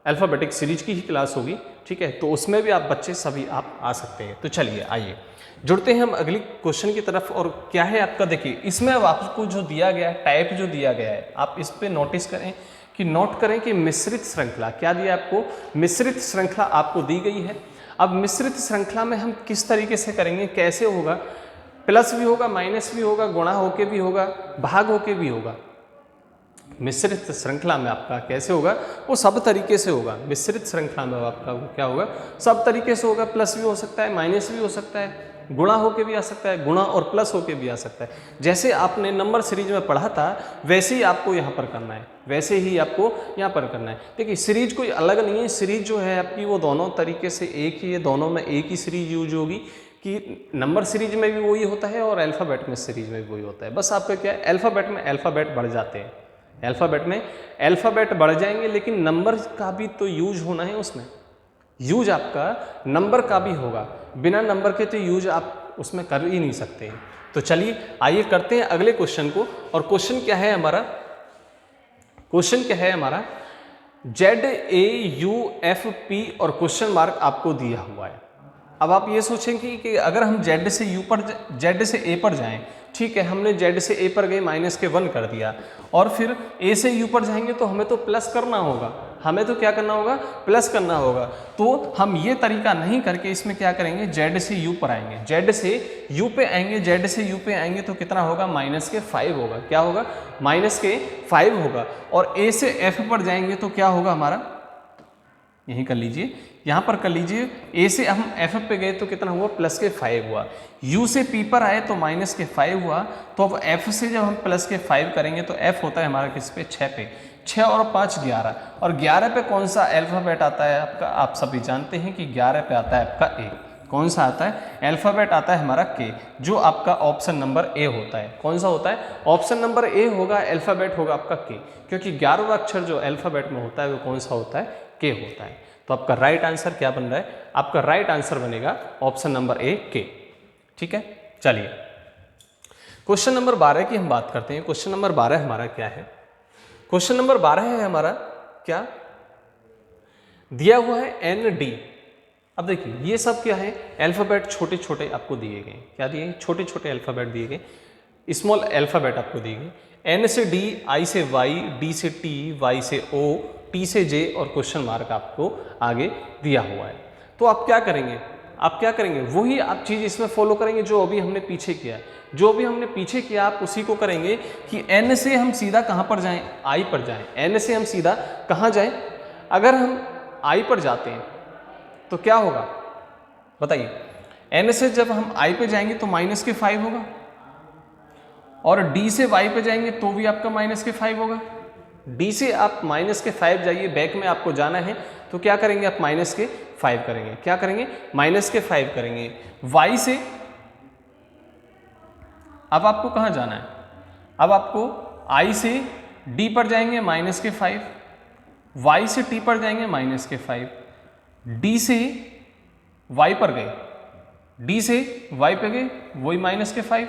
अल्फ़ाबेटिक सीरीज की ही क्लास होगी। ठीक है, तो उसमें भी आप बच्चे सभी आप आ सकते हैं। तो चलिए आइए जुड़ते हैं हम अगली क्वेश्चन की तरफ। और क्या है आपका, देखिए इसमें अब आपको जो दिया गया है, टाइप जो दिया गया है, आप इस पे नोटिस करें कि नोट करें कि मिश्रित श्रृंखला, क्या दिया आपको, मिश्रित श्रृंखला आपको दी गई है। अब मिश्रित श्रृंखला में हम किस तरीके से करेंगे, कैसे होगा, प्लस भी होगा, माइनस भी होगा, गुणा होके भी होगा, भाग होके भी होगा। मिश्रित श्रृंखला में आपका कैसे होगा, वो सब तरीके से होगा। मिश्रित श्रृंखला में आपका क्या होगा, सब तरीके से होगा। प्लस भी हो सकता है, माइनस भी हो सकता है, गुणा होके भी आ सकता है, गुणा और प्लस होके भी आ सकता है। जैसे आपने नंबर सीरीज में पढ़ा था वैसे ही आपको यहाँ पर करना है, वैसे ही आपको यहाँ पर करना है। देखिए सीरीज कोई अलग नहीं है, सीरीज जो है आपकी वो दोनों तरीके से एक ही है, दोनों में एक ही सीरीज यूज होगी कि नंबर सीरीज में भी वही होता है और अल्फ़ाबेट में सीरीज में भी वही होता है। बस आपका क्या है, अल्फ़ाबेट में अल्फ़ाबेट बढ़ जाते हैं, अल्फ़ाबेट में अल्फ़ाबेट बढ़ जाएंगे, लेकिन नंबर का भी तो यूज होना है उसमें, यूज आपका नंबर का भी होगा। बिना नंबर के तो यूज आप उसमें कर ही नहीं सकते। तो चलिए आइए करते हैं अगले क्वेश्चन को। और क्वेश्चन क्या है हमारा, क्वेश्चन क्या है हमारा, ZAUFP और क्वेश्चन मार्क आपको दिया हुआ है। अब आप ये सोचेंगे कि अगर हम Z से A पर जाएं, ठीक है, हमने Z से A पर गए, माइनस के 1 कर दिया, और फिर A से U पर जाएंगे तो हमें तो प्लस करना होगा, हमें तो क्या करना होगा, प्लस करना होगा। तो हम ये तरीका नहीं करके इसमें क्या करेंगे, Z से U पर आएंगे, Z से U पे आएंगे, Z से U पे आएंगे तो कितना होगा, माइनस के 5 होगा। क्या होगा, माइनस के 5 होगा। और A से F पर जाएंगे तो क्या होगा हमारा, यही कर लीजिए, यहाँ पर कर लीजिए, A से हम F पे गए तो कितना हुआ, प्लस के 5 हुआ। U से P पर आए तो माइनस के 5 हुआ। तो अब F से जब हम प्लस के 5 करेंगे तो F होता है हमारा किस पे, 6 पे, 6 और 5 11, और 11 पे कौन सा अल्फ़ाबेट आता है आपका, आप सभी जानते हैं कि 11 पे आता है आपका A। कौन सा आता है, अल्फ़ाबेट आता है हमारा K, जो आपका ऑप्शन नंबर A होता है। कौन सा होता है, ऑप्शन नंबर A होगा, अल्फ़ाबेट होगा आपका K, क्योंकि 11वां अक्षर जो अल्फ़ाबेट में होता है वो कौन सा होता है, K होता है। तो आपका राइट आंसर क्या बन रहा है, आपका राइट आंसर बनेगा ऑप्शन नंबर A, K। ठीक है, चलिए क्वेश्चन नंबर 12 की हम बात करते हैं। क्वेश्चन नंबर 12 हमारा क्या है, क्वेश्चन नंबर 12 है हमारा क्या दिया हुआ है, ND। अब देखिए ये सब क्या है, अल्फ़ाबेट छोटे छोटे आपको दिए गए, क्या दिए गए, छोटे छोटे अल्फ़ाबेट दिए गए, स्मॉल अल्फ़ाबेट आपको दिए गए, N से D, I से Y, D से T, Y से O, T से J और क्वेश्चन मार्क आपको आगे दिया हुआ है। तो आप क्या करेंगे, आप क्या करेंगे, वही आप चीज़ इसमें फॉलो करेंगे जो अभी हमने पीछे किया है, जो अभी हमने पीछे किया आप उसी को करेंगे कि N से हम सीधा कहाँ पर जाएं, I पर जाएं। N से हम सीधा कहाँ जाएं, अगर हम I पर जाते हैं तो क्या होगा बताइए, N से जब हम I पे जाएंगे तो माइनस के 5 होगा, और D से Y पे जाएंगे तो भी आपका माइनस के 5 होगा। D से आप माइनस के 5 जाइए, बैक में आपको जाना है तो क्या करेंगे, आप माइनस के 5 करेंगे, क्या करेंगे, माइनस के 5 करेंगे। Y से अब आपको कहाँ जाना है, अब आपको I से D पर जाएंगे माइनस के 5, Y से T पर जाएंगे माइनस के 5, D से Y पर गए, D से Y पे गए वही माइनस के 5,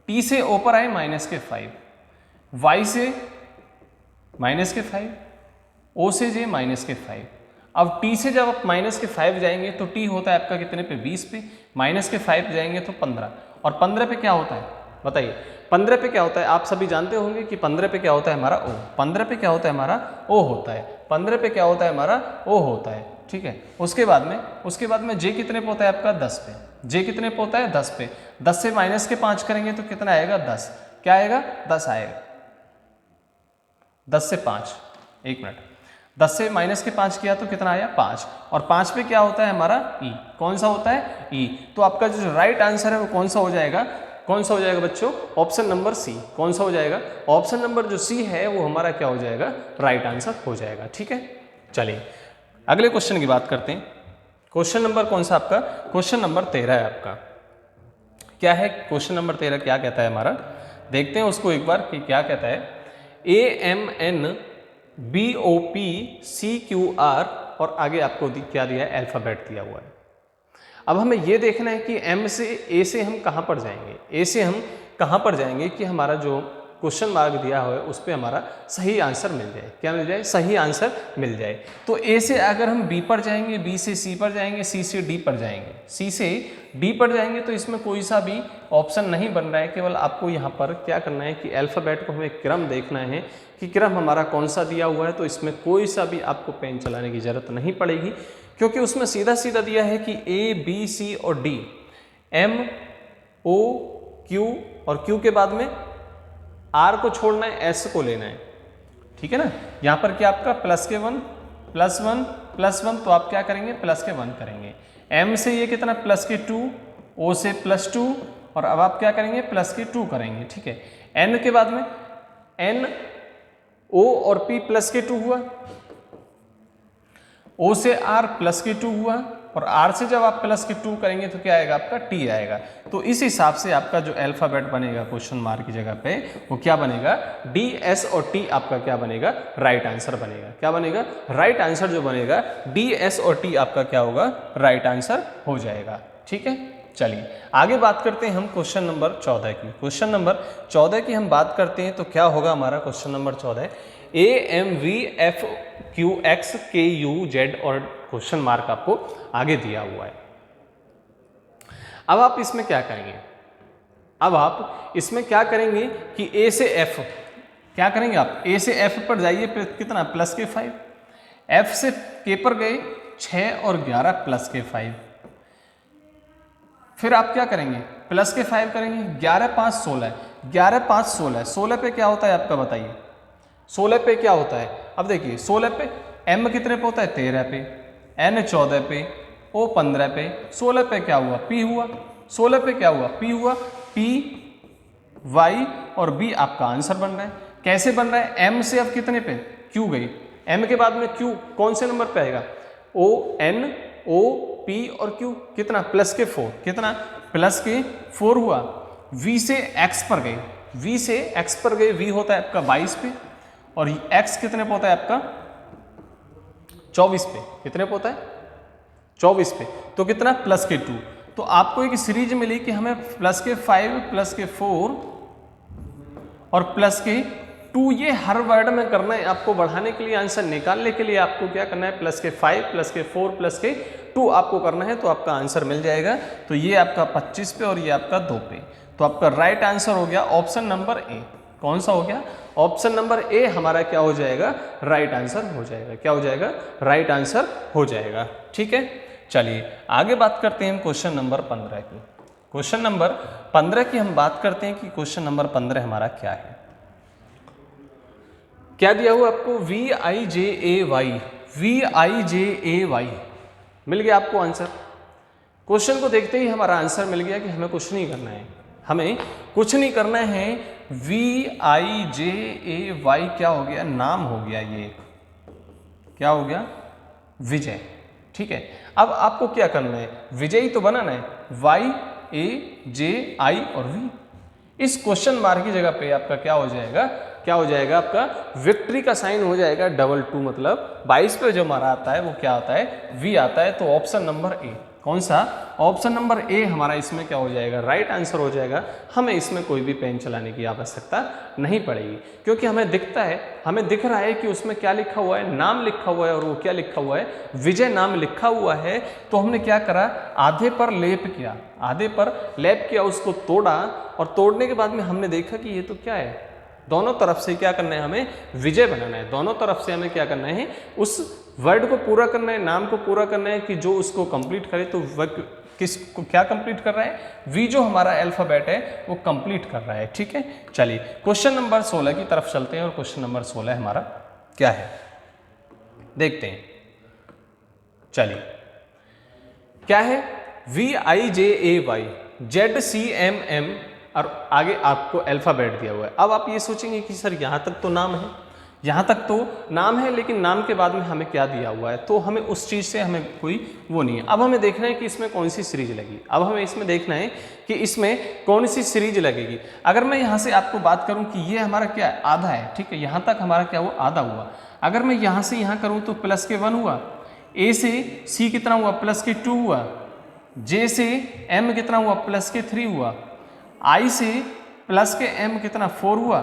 T से O पर आए माइनस के 5, Y से माइनस के 5, O से J माइनस के 5। अब T से जब आप माइनस के 5 जाएंगे तो T होता है आपका कितने पे, 20 पे, माइनस के 5 जाएंगे तो 15, और 15 पे क्या होता है बताइए, 15 पे क्या होता है, आप सभी जानते होंगे कि 15 पे क्या होता है हमारा O, 15 पे क्या होता है हमारा O होता है, 15 पे क्या होता है हमारा O होता है। ठीक है, उसके बाद में J कितने पे होता है आपका, 10 पे, J कितने पे होता है, 10 पे, 10 से माइनस के 5 करेंगे तो कितना आएगा, 10, क्या आएगा, 10 आएगा, 10 से 5, एक मिनट, 10 से माइनस के 5 किया तो कितना आया, 5, और 5 पे क्या होता है हमारा E, कौन सा होता है E। तो आपका जो राइट आंसर है वो कौन सा हो जाएगा, कौन सा हो जाएगा बच्चों, ऑप्शन नंबर C। कौन सा हो जाएगा, ऑप्शन नंबर जो C है वो हमारा क्या हो जाएगा, राइट आंसर हो जाएगा। ठीक है, चलिए अगले क्वेश्चन की बात करते हैं। क्वेश्चन नंबर कौन सा आपका, क्वेश्चन नंबर 13 है आपका, क्या है क्वेश्चन नंबर 13, क्या कहता है हमारा, देखते हैं उसको एक बार कि क्या कहता है। AMNBOPCQR और आगे आपको क्या दिया है, अल्फ़ाबेट दिया हुआ है। अब हमें ये देखना है कि M से A से हम कहाँ पर जाएंगे, A से हम कहाँ पर जाएंगे कि हमारा जो क्वेश्चन मार्क दिया हुआ है उस पर हमारा सही आंसर मिल जाए, क्या मिल जाए, सही आंसर मिल जाए। तो A से अगर हम B पर जाएंगे, B से C पर जाएंगे, C से D पर जाएंगे, C से D पर जाएंगे तो इसमें कोई सा भी ऑप्शन नहीं बन रहा है, केवल आपको यहाँ पर क्या करना है कि अल्फ़ाबेट को हमें क्रम देखना है कि क्रम हमारा कौन सा दिया हुआ है। तो इसमें कोई सा भी आपको पेन चलाने की ज़रूरत नहीं पड़ेगी, क्योंकि उसमें सीधा सीधा दिया है कि A, B, C और D, M, O, Q और Q के बाद में R को छोड़ना है, S को लेना है, ठीक है ना। यहाँ पर क्या आपका प्लस के 1 प्लस 1 प्लस 1, तो आप क्या करेंगे प्लस के 1 करेंगे। m से ये कितना प्लस के 2, o से प्लस 2, और अब आप क्या करेंगे प्लस के 2 करेंगे, ठीक है। n के बाद में n o और p प्लस के 2 हुआ, o से r प्लस के 2 हुआ, और r से जब आप प्लस के 2 करेंगे तो क्या आएगा आपका t आएगा। तो इस हिसाब से आपका जो अल्फाबेट बनेगा क्वेश्चन मार्क की जगह पे वो क्या बनेगा, d, s और t आपका क्या बनेगा, राइट आंसर बनेगा। क्या बनेगा, राइट आंसर जो बनेगा d, s और t आपका क्या होगा, राइट आंसर हो जाएगा। ठीक है, चलिए आगे बात करते हैं हम क्वेश्चन नंबर 14 की। क्वेश्चन नंबर 14 की हम बात करते हैं तो क्या होगा हमारा question number 14, A M V F Q X K U Z और क्वेश्चन मार्क आपको आगे दिया हुआ है। अब आप इसमें क्या करेंगे, अब आप इसमें क्या करेंगे कि ए से एफ, क्या करेंगे आप ए से एफ पर जाइए, कितना प्लस के 5, एफ से के पर गए 6 और 11 प्लस के 5, फिर आप क्या करेंगे प्लस के 5 करेंगे, 11 5 16, 11 5 16, 16 पे क्या होता है आपका बताइए, 16 पे क्या होता है। अब देखिए 16 पे m कितने पे होता है 13 पे, n 14 पे, o 15 पे, 16 पे क्या हुआ p हुआ, 16 पे क्या हुआ p हुआ, p y और b आपका आंसर बन रहा है। कैसे बन रहा है, m से अब कितने पे q गई, m के बाद में q कौन से नंबर पे आएगा, o n o p और q कितना प्लस के 4, कितना प्लस के 4 हुआ। v से x पर गए, v से x पर गए, v होता है आपका 22 पे, और x कितने पे होता है आपका 24 पे, कितने पे होता है 24 पे, तो कितना प्लस के 2। तो आपको एक सीरीज मिली कि हमें प्लस के 5 प्लस के 4 और प्लस के 2 ये हर वर्ड में करना है आपको। बढ़ाने के लिए आंसर निकालने के लिए आपको क्या करना है, प्लस के 5 प्लस के 4 प्लस के 2 आपको करना है, तो आपका आंसर मिल जाएगा। तो ये आपका 25 पे और ये आपका 2 पे, तो आपका राइट आंसर हो गया ऑप्शन नंबर ए। कौन सा हो गया, ऑप्शन नंबर ए हमारा क्या हो जाएगा, राइट आंसर हो जाएगा। क्या हो जाएगा, राइट आंसर हो जाएगा। ठीक है, चलिए आगे बात करते हैं क्वेश्चन नंबर 15 की। क्वेश्चन नंबर 15 की हम बात करते हैं कि क्वेश्चन नंबर 15 हमारा क्या है। क्या दिया हुआ आपको, V I J A Y, V I J A Y मिल गया आपको आंसर। क्वेश्चन को देखते ही हमारा आंसर मिल गया कि हमें कुछ नहीं करना है, हमें कुछ नहीं करना है। V I J A Y क्या हो गया, नाम हो गया, ये क्या हो गया, विजय। ठीक है, अब आपको क्या करना है, विजयी तो बनाना है, वाई ए जे आई और वी। इस क्वेश्चन मार्क की जगह पे आपका क्या हो जाएगा, क्या हो जाएगा आपका विक्ट्री का साइन हो जाएगा 22, मतलब 22 पे जो हमारा आता है वो क्या आता है, वी आता है। तो ऑप्शन नंबर ए, कौन सा, ऑप्शन नंबर ए हमारा इसमें क्या हो जाएगा, राइट आंसर हो जाएगा। हमें इसमें कोई भी पेन चलाने की आवश्यकता नहीं पड़ेगी, क्योंकि हमें दिखता है, हमें दिख रहा है कि उसमें क्या लिखा हुआ है, नाम लिखा हुआ है, और वो क्या लिखा हुआ है, विजय नाम लिखा हुआ है। तो हमने क्या करा, आधे पर लेप किया, आधे पर लेप किया, उसको तोड़ा, और तोड़ने के बाद में हमने देखा कि ये तो क्या है, दोनों तरफ से क्या करना है, हमें विजय बनाना है। दोनों तरफ से हमें क्या करना है, उस वर्ड को पूरा करना है, नाम को पूरा करना है कि जो उसको कंप्लीट करे। तो किसको क्या कंप्लीट कर रहा है, वी जो हमारा अल्फाबेट है वो कंप्लीट कर रहा है। ठीक है, चलिए क्वेश्चन नंबर 16 की तरफ चलते हैं, और क्वेश्चन नंबर 16 हमारा क्या है देखते हैं। चलिए क्या है, V I J A Y Z C M M, और आगे आपको अल्फाबेट दिया हुआ है। अब आप ये सोचेंगे कि सर यहाँ तक तो नाम है, यहाँ तक तो नाम है, लेकिन नाम के बाद में हमें क्या दिया हुआ है, तो हमें उस चीज़ से हमें कोई वो नहीं है। अब हमें देखना है कि इसमें कौन सी सीरीज लगेगी, अब हमें इसमें देखना है कि इसमें कौन सी सीरीज लगेगी। अगर मैं यहाँ से आपको बात करूँ कि ये हमारा क्या है, आधा है, ठीक है, यहाँ तक हमारा क्या हुआ, आधा हुआ। अगर मैं यहाँ से यहाँ करूँ तो प्लस के 1 हुआ, ए से सी कितना हुआ, प्लस के 2 हुआ, जे से एम कितना हुआ, प्लस के 3 हुआ, आई से प्लस के एम कितना 4 हुआ,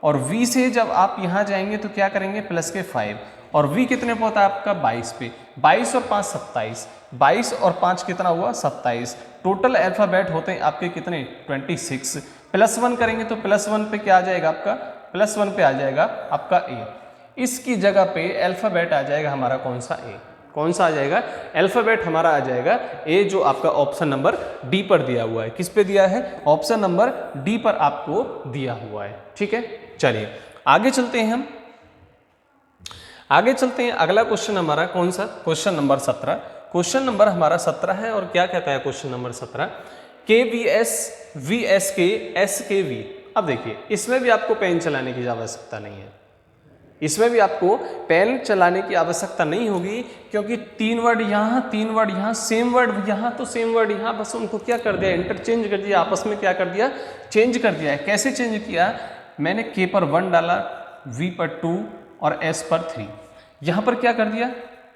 और v से जब आप यहाँ जाएंगे तो क्या करेंगे, प्लस के 5, और v कितने पे होता है आपका 22 पे, 22 और 5 27, 22 और 5 कितना हुआ 27। टोटल अल्फाबेट होते हैं आपके कितने 26। प्लस 1 करेंगे तो प्लस 1 पे क्या आ जाएगा आपका, प्लस 1 पे आ जाएगा आपका a। इसकी जगह पे अल्फाबेट आ जाएगा हमारा कौन सा, a। कौन सा आ जाएगा, अल्फाबेट हमारा आ जाएगा ए, जो आपका ऑप्शन नंबर डी पर दिया हुआ है। किस पे दिया है, ऑप्शन नंबर डी पर आपको दिया हुआ है। ठीक है, चलिए आगे चलते हैं हम आगे चलते हैं, अगला क्वेश्चन हमारा कौन सा, क्वेश्चन नंबर 17। क्वेश्चन नंबर हमारा 17 है और क्या कहता है question number 17, KVS VSK SKV। अब देखिए इसमें भी आपको पेन चलाने की आवश्यकता नहीं है, इसमें भी आपको पेन चलाने की आवश्यकता नहीं होगी, क्योंकि 3 वर्ड यहाँ 3 वर्ड यहाँ, सेम वर्ड यहाँ तो सेम वर्ड यहाँ, बस उनको क्या कर दिया, इंटरचेंज कर दिया, आपस में क्या कर दिया, चेंज कर दिया है। कैसे चेंज किया, मैंने K पर 1 डाला, V पर 2 और S पर 3। यहाँ पर क्या कर दिया,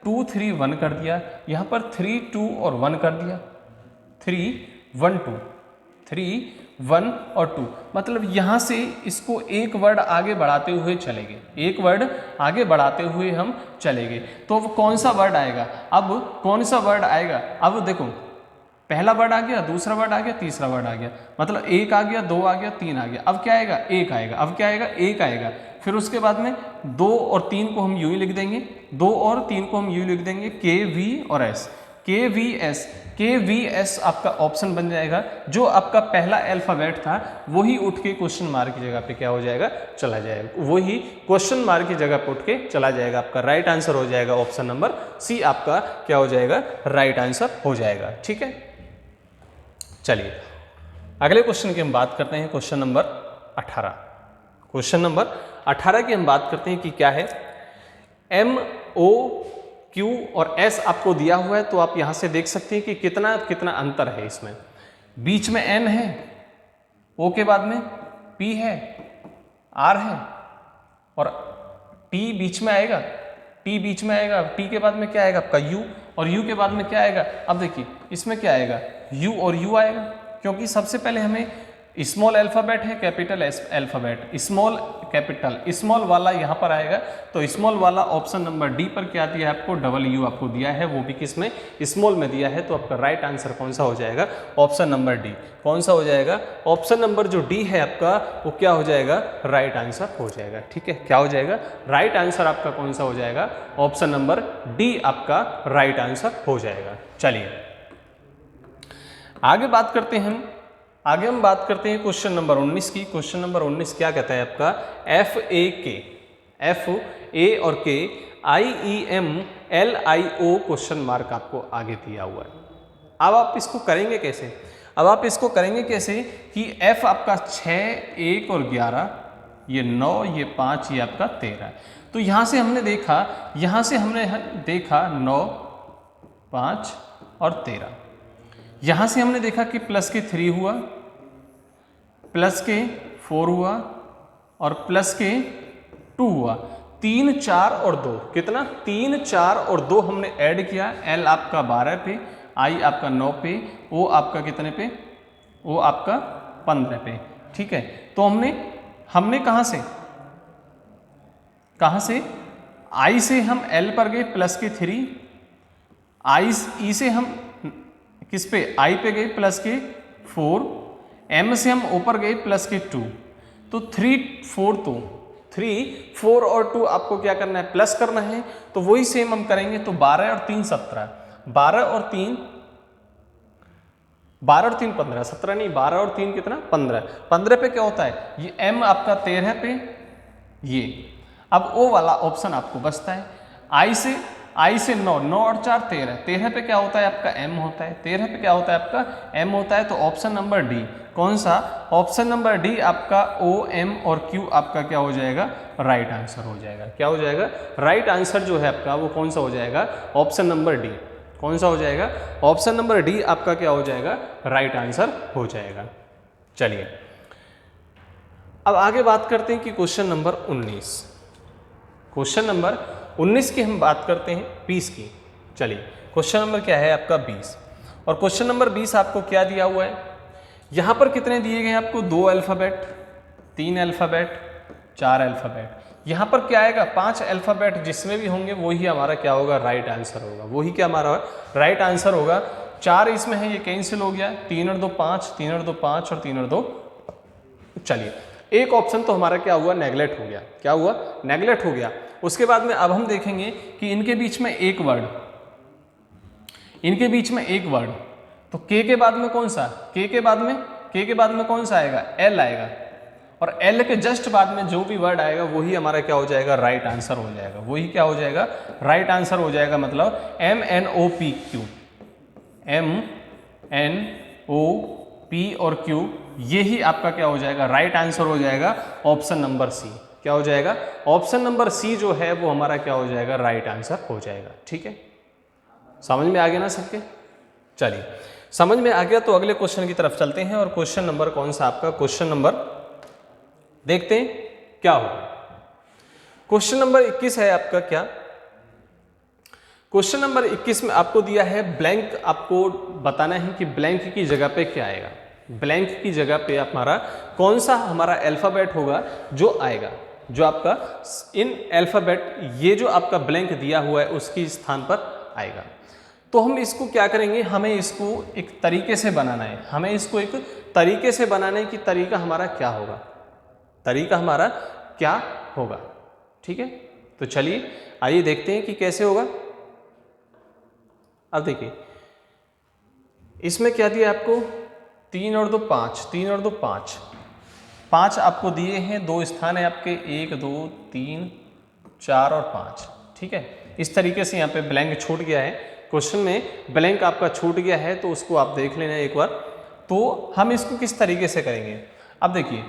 2 3 1 कर दिया, यहाँ पर 3 2 और 1 कर दिया, 3 1 2 3 1 और 2, मतलब यहाँ से इसको एक वर्ड आगे बढ़ाते हुए चले गए, एक वर्ड आगे बढ़ाते हुए हम चले गए। तो वो कौन सा वर्ड आएगा, अब कौन सा वर्ड आएगा, अब देखो पहला वर्ड आ गया, दूसरा वर्ड आ गया, तीसरा वर्ड आ गया, मतलब 1 आ गया, 2 आ गया, 3 आ गया, अब क्या आएगा, 1 आएगा, अब क्या आएगा, 1 आएगा। फिर उसके बाद में 2 और 3 को हम यूं ही लिख देंगे, 2 और 3 को हम यूं लिख देंगे, KV और S, KVS आपका ऑप्शन बन जाएगा। जो आपका पहला अल्फाबेट था वही उठ के क्वेश्चन मार्क की जगह पे क्या हो जाएगा, चला जाएगा, वही क्वेश्चन मार्क की जगह पे उठ के चला जाएगा। आपका राइट आंसर हो जाएगा ऑप्शन नंबर सी, आपका क्या हो जाएगा, राइट आंसर हो जाएगा। ठीक है, चलिए अगले क्वेश्चन की हम बात करते हैं, क्वेश्चन नंबर 18। क्वेश्चन नंबर 18 की हम बात करते हैं कि क्या है, MO Q और S आपको दिया हुआ है, तो आप यहां से देख सकते हैं कि कितना कितना अंतर है इसमें। बीच में M है, O के बाद में P है, R है और T बीच में आएगा, T बीच में आएगा, T के बाद में क्या आएगा आपका U, और U के बाद में क्या आएगा, अब देखिए इसमें क्या आएगा, U और U आएगा, क्योंकि सबसे पहले हमें स्मॉल अल्फाबेट है, capital alphabet, small capital, small वाला यहाँ पर आएगा, तो स्मॉल वाला ऑप्शन नंबर डी पर क्या दिया है आपको, W आपको दिया है, वो भी किसमें, स्मॉल में दिया है। तो आपका राइट आंसर कौन सा हो जाएगा, ऑप्शन नंबर डी। कौन सा हो जाएगा, ऑप्शन नंबर जो डी है आपका वो क्या हो जाएगा, राइट आंसर हो जाएगा। ठीक है, क्या हो जाएगा, राइट आंसर आपका कौन सा हो जाएगा, ऑप्शन नंबर डी आपका राइट आंसर हो जाएगा। चलिए आगे बात करते हैं हम, आगे हम बात करते हैं क्वेश्चन नंबर 19 की। क्वेश्चन नंबर 19 क्या कहता है आपका, F A और K IEM LIO question mark आपको आगे दिया हुआ है। अब आप इसको करेंगे कैसे, अब आप इसको करेंगे कैसे कि F आपका 6 1 और 11, ये 9 ये 5 ये आपका 13। तो यहाँ से हमने देखा, यहाँ से हमने देखा 9 5 और 13, यहाँ से हमने देखा कि प्लस के 3 हुआ, प्लस के 4 हुआ और प्लस के 2 हुआ, 3 4 और 2, कितना 3 4 और 2 हमने ऐड किया। L आपका 12 पे, I आपका 9 पे, O आपका कितने पे, O आपका 15 पे। ठीक है, तो हमने कहाँ से I से हम L पर गए प्लस के 3, E से हम किस पे, I पे गए प्लस के 4, M से हम ऊपर गए प्लस के 2, तो 3 4 तो 3 4 और 2 आपको क्या करना है, प्लस करना है। तो वही सेम हम करेंगे, तो 12 और 3 17, 12 और 3 15, 17 नहीं, 12 और 3 कितना 15, 15 पे क्या होता है, ये M आपका 13 पे, ये अब O वाला ऑप्शन आपको बचता है। I से 9, 9 और 4 13, 13 पे क्या होता है आपका M होता है, 13 पे क्या होता है आपका M होता है। तो ऑप्शन नंबर डी, कौन सा, ऑप्शन नंबर डी आपका O M और Q आपका क्या हो जाएगा, राइट आंसर हो जाएगा। क्या हो जाएगा, राइट आंसर जो है आपका वो कौन सा हो जाएगा, ऑप्शन नंबर डी। कौन सा हो जाएगा, ऑप्शन नंबर डी आपका क्या हो जाएगा, राइट आंसर हो जाएगा। चलिए अब आगे बात करते हैं कि क्वेश्चन नंबर 19, क्वेश्चन नंबर 19 की हम बात करते हैं 20 की। चलिए क्वेश्चन नंबर क्या है आपका 20, और क्वेश्चन नंबर 20 आपको क्या दिया हुआ है, यहाँ पर कितने दिए गए हैं आपको, 2 अल्फ़ाबेट, 3 अल्फ़ाबेट, 4 अल्फ़ाबेट। यहाँ पर क्या आएगा, 5 अल्फ़ाबेट जिसमें भी होंगे वही हमारा क्या होगा, राइट आंसर होगा, वही क्या हमारा राइट आंसर होगा। 4 इसमें है, ये कैंसिल हो गया, 3 और 2 5, 3 और 2 5 और 3 और 2, चलिए एक ऑप्शन तो हमारा क्या हुआ, नेगलेक्ट हो गया। क्या हुआ, नेगलेक्ट हो गया। उसके बाद में अब हम देखेंगे कि इनके बीच में एक वर्ड, इनके बीच में एक वर्ड, तो K के बाद में कौन सा, K के बाद में कौन सा आएगा, L आएगा, और एल के जस्ट बाद में जो भी वर्ड आएगा वही हमारा क्या हो जाएगा, राइट आंसर हो जाएगा, वही क्या हो जाएगा, राइट आंसर हो जाएगा। मतलब MNOPQ, MNOP और Q, यही आपका क्या हो जाएगा, राइट आंसर हो जाएगा ऑप्शन नंबर सी। क्या हो जाएगा, ऑप्शन नंबर सी जो है वो हमारा क्या हो जाएगा, राइट आंसर हो जाएगा। ठीक है, समझ में आ गया ना सबके? चलिए, समझ में आ गया तो अगले क्वेश्चन की तरफ चलते हैं। और क्वेश्चन नंबर कौन सा आपका, क्वेश्चन नंबर देखते हैं क्या होगा। क्वेश्चन नंबर 21 है आपका। क्या क्वेश्चन नंबर 21 में आपको दिया है ब्लैंक, आपको बताना है कि ब्लैंक की जगह पे क्या आएगा। ब्लैंक की जगह पे हमारा कौन सा हमारा अल्फाबेट होगा जो आएगा, जो आपका इन अल्फाबेट, ये जो आपका ब्लैंक दिया हुआ है उसकी स्थान पर आएगा। तो हम इसको क्या करेंगे, हमें इसको एक तरीके से बनाना है, हमें इसको एक तरीके से बनाने की तरीका हमारा क्या होगा, तरीका हमारा क्या होगा। ठीक है, तो चलिए आइए देखते हैं कि कैसे होगा। अब देखिए इसमें क्या दिया आपको, 3 और 2 5, 3 और 2 5, 5 आपको दिए हैं, 2 स्थान है आपके, 1 2 3 4 और 5। ठीक है, इस तरीके से यहाँ पे ब्लैंक छूट गया है, क्वेश्चन में ब्लैंक आपका छूट गया है, तो उसको आप देख लेना एक बार। तो हम इसको किस तरीके से करेंगे, अब देखिए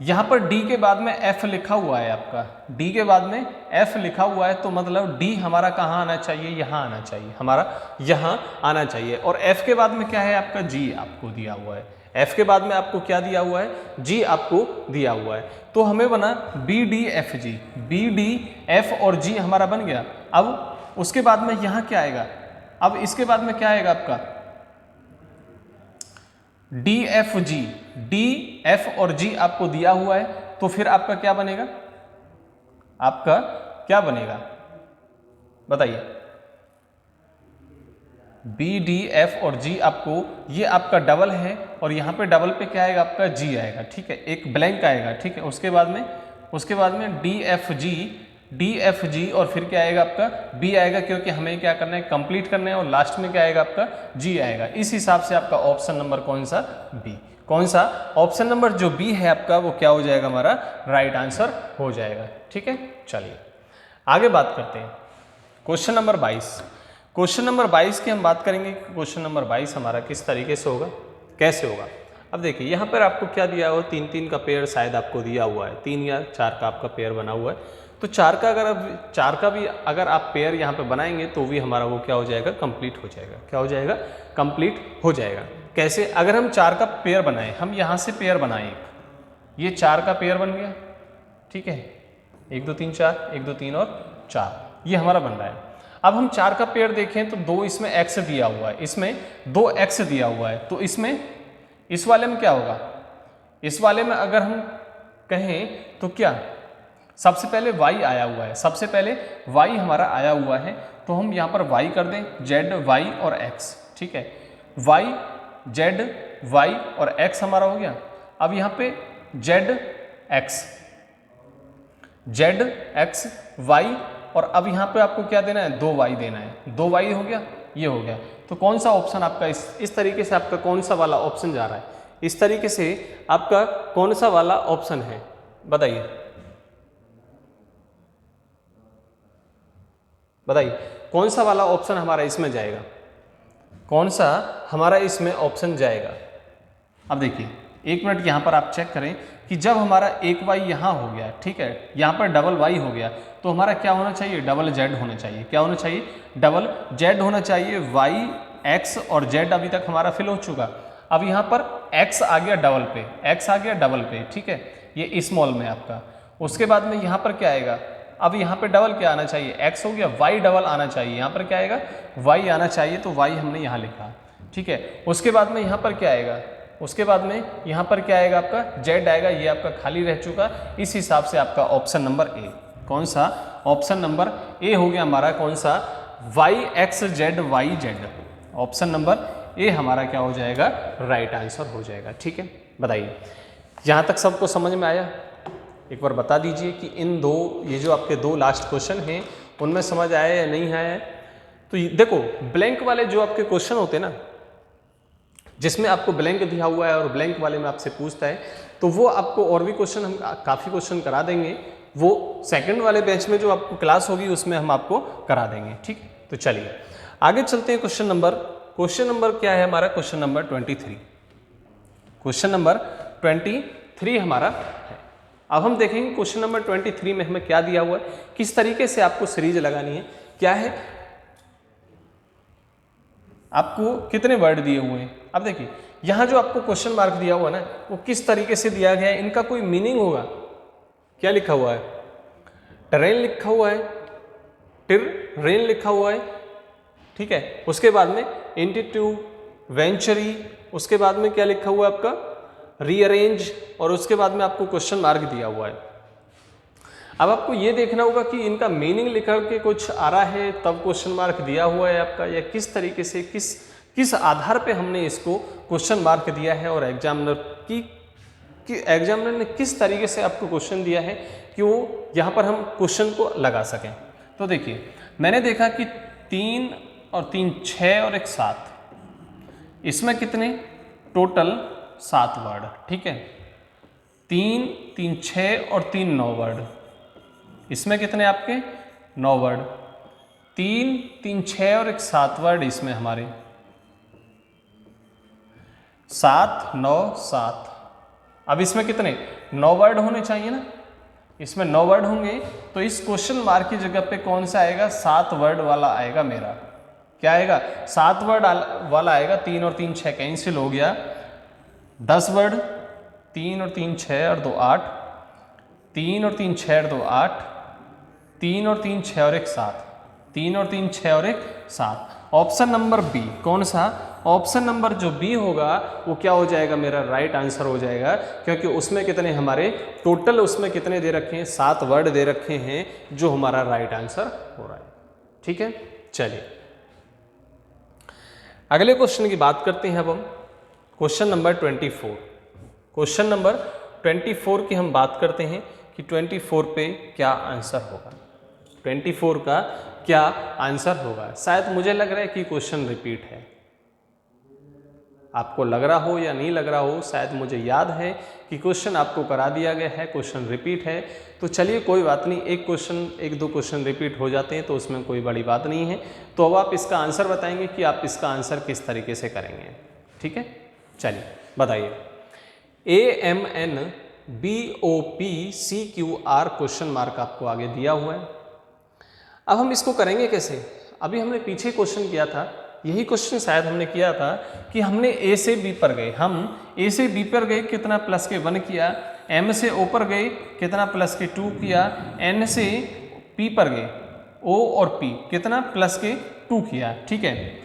यहाँ पर D के बाद में F लिखा हुआ है आपका, D के बाद में F लिखा हुआ है, तो मतलब D हमारा कहाँ आना चाहिए, यहाँ आना चाहिए, हमारा यहाँ आना चाहिए। और F के बाद में क्या है आपका, G आपको दिया हुआ है, F के बाद में आपको क्या दिया हुआ है, G आपको दिया हुआ है। तो हमें बना BDFG, BDF और G हमारा बन गया। अब उसके बाद में यहाँ क्या आएगा, अब इसके बाद में क्या आएगा आपका DFG, DF और G आपको दिया हुआ है, तो फिर आपका क्या बनेगा, आपका क्या बनेगा बताइए। BDF और G आपको, ये आपका डबल है और यहाँ पे डबल पे क्या आएगा आपका, G आएगा। ठीक है, एक ब्लैंक आएगा। ठीक है, उसके बाद में DFG और फिर क्या आएगा आपका, B आएगा, क्योंकि हमें क्या करना है, कंप्लीट करना है। और लास्ट में क्या आएगा आपका, G आएगा। इस हिसाब से आपका ऑप्शन नंबर कौन सा, B, कौन सा ऑप्शन नंबर जो B है आपका, वो क्या हो जाएगा, हमारा राइट आंसर हो जाएगा। ठीक है, चलिए आगे बात करते हैं। क्वेश्चन नंबर 22, क्वेश्चन नंबर 22 की हम बात करेंगे। क्वेश्चन नंबर 22 हमारा किस तरीके से होगा, कैसे होगा। अब देखिए यहाँ पर आपको क्या दिया हुआ, 3-3 का पेयर शायद आपको दिया हुआ है, 3 या 4 का आपका पेयर बना हुआ है। तो 4 का भी अगर आप पेयर यहाँ पे बनाएंगे तो भी हमारा वो क्या हो जाएगा, कंप्लीट हो जाएगा। क्या हो जाएगा, कंप्लीट हो जाएगा। कैसे, अगर हम 4 का पेयर बनाएं, हम यहाँ से पेयर बनाएं, ये 4 का पेयर बन गया। ठीक है, 1 2 3 4, 1 2 3 और 4, ये हमारा बन रहा है। अब हम 4 का पेयर देखें तो 2 इसमें x दिया हुआ है, इसमें 2x दिया हुआ है, तो इसमें इस वाले में क्या होगा, इस वाले में अगर हम कहें तो क्या, सबसे पहले y आया हुआ है, सबसे पहले y हमारा आया हुआ है, तो हम यहाँ पर y कर दें, z y और x। ठीक है, y z y और x हमारा हो गया। अब यहाँ पे z x y, और अब यहाँ पे आपको क्या देना है, 2y देना है, 2y हो गया, ये हो गया। तो कौन सा ऑप्शन आपका, इस तरीके से आपका कौन सा वाला ऑप्शन जा रहा है, इस तरीके से आपका कौन सा वाला ऑप्शन है बताइए, बताइए कौन सा वाला ऑप्शन हमारा इसमें जाएगा, कौन सा हमारा इसमें ऑप्शन जाएगा। अब देखिए 1 मिनट यहाँ पर आप चेक करें कि जब हमारा एक y यहाँ हो गया, ठीक है, यहाँ पर डबल y हो गया, तो हमारा क्या होना चाहिए, डबल z होना चाहिए। क्या होना चाहिए, डबल z होना चाहिए। y x और z अभी तक हमारा फिल हो चुका। अब यहाँ पर x आ गया डबल पे, x आ गया डबल पे, ठीक है, ये स्मॉल में आपका। उसके बाद में यहाँ पर क्या आएगा, अब यहाँ पे डबल क्या आना चाहिए, x हो गया, y डबल आना चाहिए, यहाँ पर क्या आएगा, y आना चाहिए, तो y हमने यहाँ लिखा। ठीक है, उसके बाद में यहाँ पर क्या आएगा, उसके बाद में यहाँ पर क्या आएगा आपका, z आएगा, ये आपका खाली रह चुका। इस हिसाब से आपका ऑप्शन नंबर ए, कौन सा ऑप्शन नंबर ए हो गया हमारा, कौन सा, YXZYZ, ऑप्शन नंबर ए हमारा क्या हो जाएगा, राइट आंसर हो जाएगा। ठीक है, बताइए यहाँ तक सबको समझ में आया। एक बार बता दीजिए कि इन दो, ये जो आपके 2 लास्ट क्वेश्चन हैं उनमें समझ आया या नहीं आया। तो देखो ब्लैंक वाले जो आपके क्वेश्चन होते हैं ना, जिसमें आपको ब्लैंक दिया हुआ है और ब्लैंक वाले में आपसे पूछता है, तो वो आपको और भी क्वेश्चन हम काफ़ी क्वेश्चन करा देंगे, वो सेकंड वाले बैच में जो आपको क्लास होगी उसमें हम आपको करा देंगे। ठीक, तो चलिए आगे चलते हैं। क्वेश्चन नंबर क्या है हमारा? Question number 23। क्वेश्चन नंबर 23 हमारा है। अब हम देखेंगे क्वेश्चन नंबर 23 में हमें क्या दिया हुआ है, किस तरीके से आपको सीरीज लगानी है, क्या है, आपको कितने वर्ड दिए हुए हैं। अब देखिए यहाँ जो आपको क्वेश्चन मार्क दिया हुआ है ना, वो किस तरीके से दिया गया है, इनका कोई मीनिंग होगा। क्या लिखा हुआ है? ट्रेन लिखा हुआ है, टिर लिखा हुआ है, ठीक है। उसके बाद में इंटीट्यूब, वेंचरी, उसके बाद में क्या लिखा हुआ है आपका? रीअरेंज, और उसके बाद में आपको क्वेश्चन मार्क दिया हुआ है। अब आपको ये देखना होगा कि इनका मीनिंग लिख के कुछ आ रहा है तब क्वेश्चन मार्क दिया हुआ है आपका, या किस तरीके से किस आधार पे हमने इसको क्वेश्चन मार्क दिया है, और एग्जामिनर ने किस तरीके से आपको क्वेश्चन दिया है कि वो यहाँ पर हम क्वेश्चन को लगा सकें। तो देखिए मैंने देखा कि 3 और 3 6 और 1 7, इसमें कितने टोटल 7 वर्ड, ठीक है। 3 3 6 और 3 9 वर्ड, इसमें कितने आपके 9 वर्ड। 3 3 6 और 1 7 वर्ड, इसमें हमारे 7 9 7। अब इसमें कितने 9 वर्ड होने चाहिए ना, इसमें 9 वर्ड होंगे, तो इस क्वेश्चन मार्क की जगह पे कौन सा आएगा? 7 वर्ड वाला आएगा मेरा। क्या आएगा? 7 वर्ड वाला आएगा। 3 और 3 6 कैंसिल हो गया, 10 वर्ड। 3 और 3 6 और 2 8, 3 और 3 6 और 2 8, 3 और 3 6 और 1 7, 3 और 3 6 और 1 7। ऑप्शन नंबर बी, कौन सा? ऑप्शन नंबर जो बी होगा वो क्या हो जाएगा? मेरा राइट आंसर हो जाएगा, क्योंकि उसमें कितने हमारे टोटल उसमें कितने दे रखे हैं? 7 वर्ड दे रखे हैं, जो हमारा राइट आंसर हो रहा है। ठीक है, चलिए अगले क्वेश्चन की बात करते हैं। अब हम क्वेश्चन नंबर 24, क्वेश्चन नंबर 24 की हम बात करते हैं कि 24 पे क्या आंसर होगा, 24 का क्या आंसर होगा। शायद मुझे लग रहा है कि क्वेश्चन रिपीट है, आपको लग रहा हो या नहीं लग रहा हो, शायद मुझे याद है कि क्वेश्चन आपको करा दिया गया है, क्वेश्चन रिपीट है। तो चलिए कोई बात नहीं, एक दो क्वेश्चन रिपीट हो जाते हैं तो उसमें कोई बड़ी बात नहीं है। तो अब आप इसका आंसर बताएंगे कि आप इसका आंसर किस तरीके से करेंगे। ठीक है, चलिए बताइए। AMN BOPCQR क्वेश्चन मार्क आपको आगे दिया हुआ है। अब हम इसको करेंगे कैसे? अभी हमने पीछे क्वेश्चन किया था, यही क्वेश्चन शायद हमने किया था कि हमने A से B पर गए, हम A से B पर गए, कितना प्लस के 1 किया, M से O पर गए, कितना प्लस के 2 किया, N से P पर गए, O और P कितना प्लस के 2 किया। ठीक है,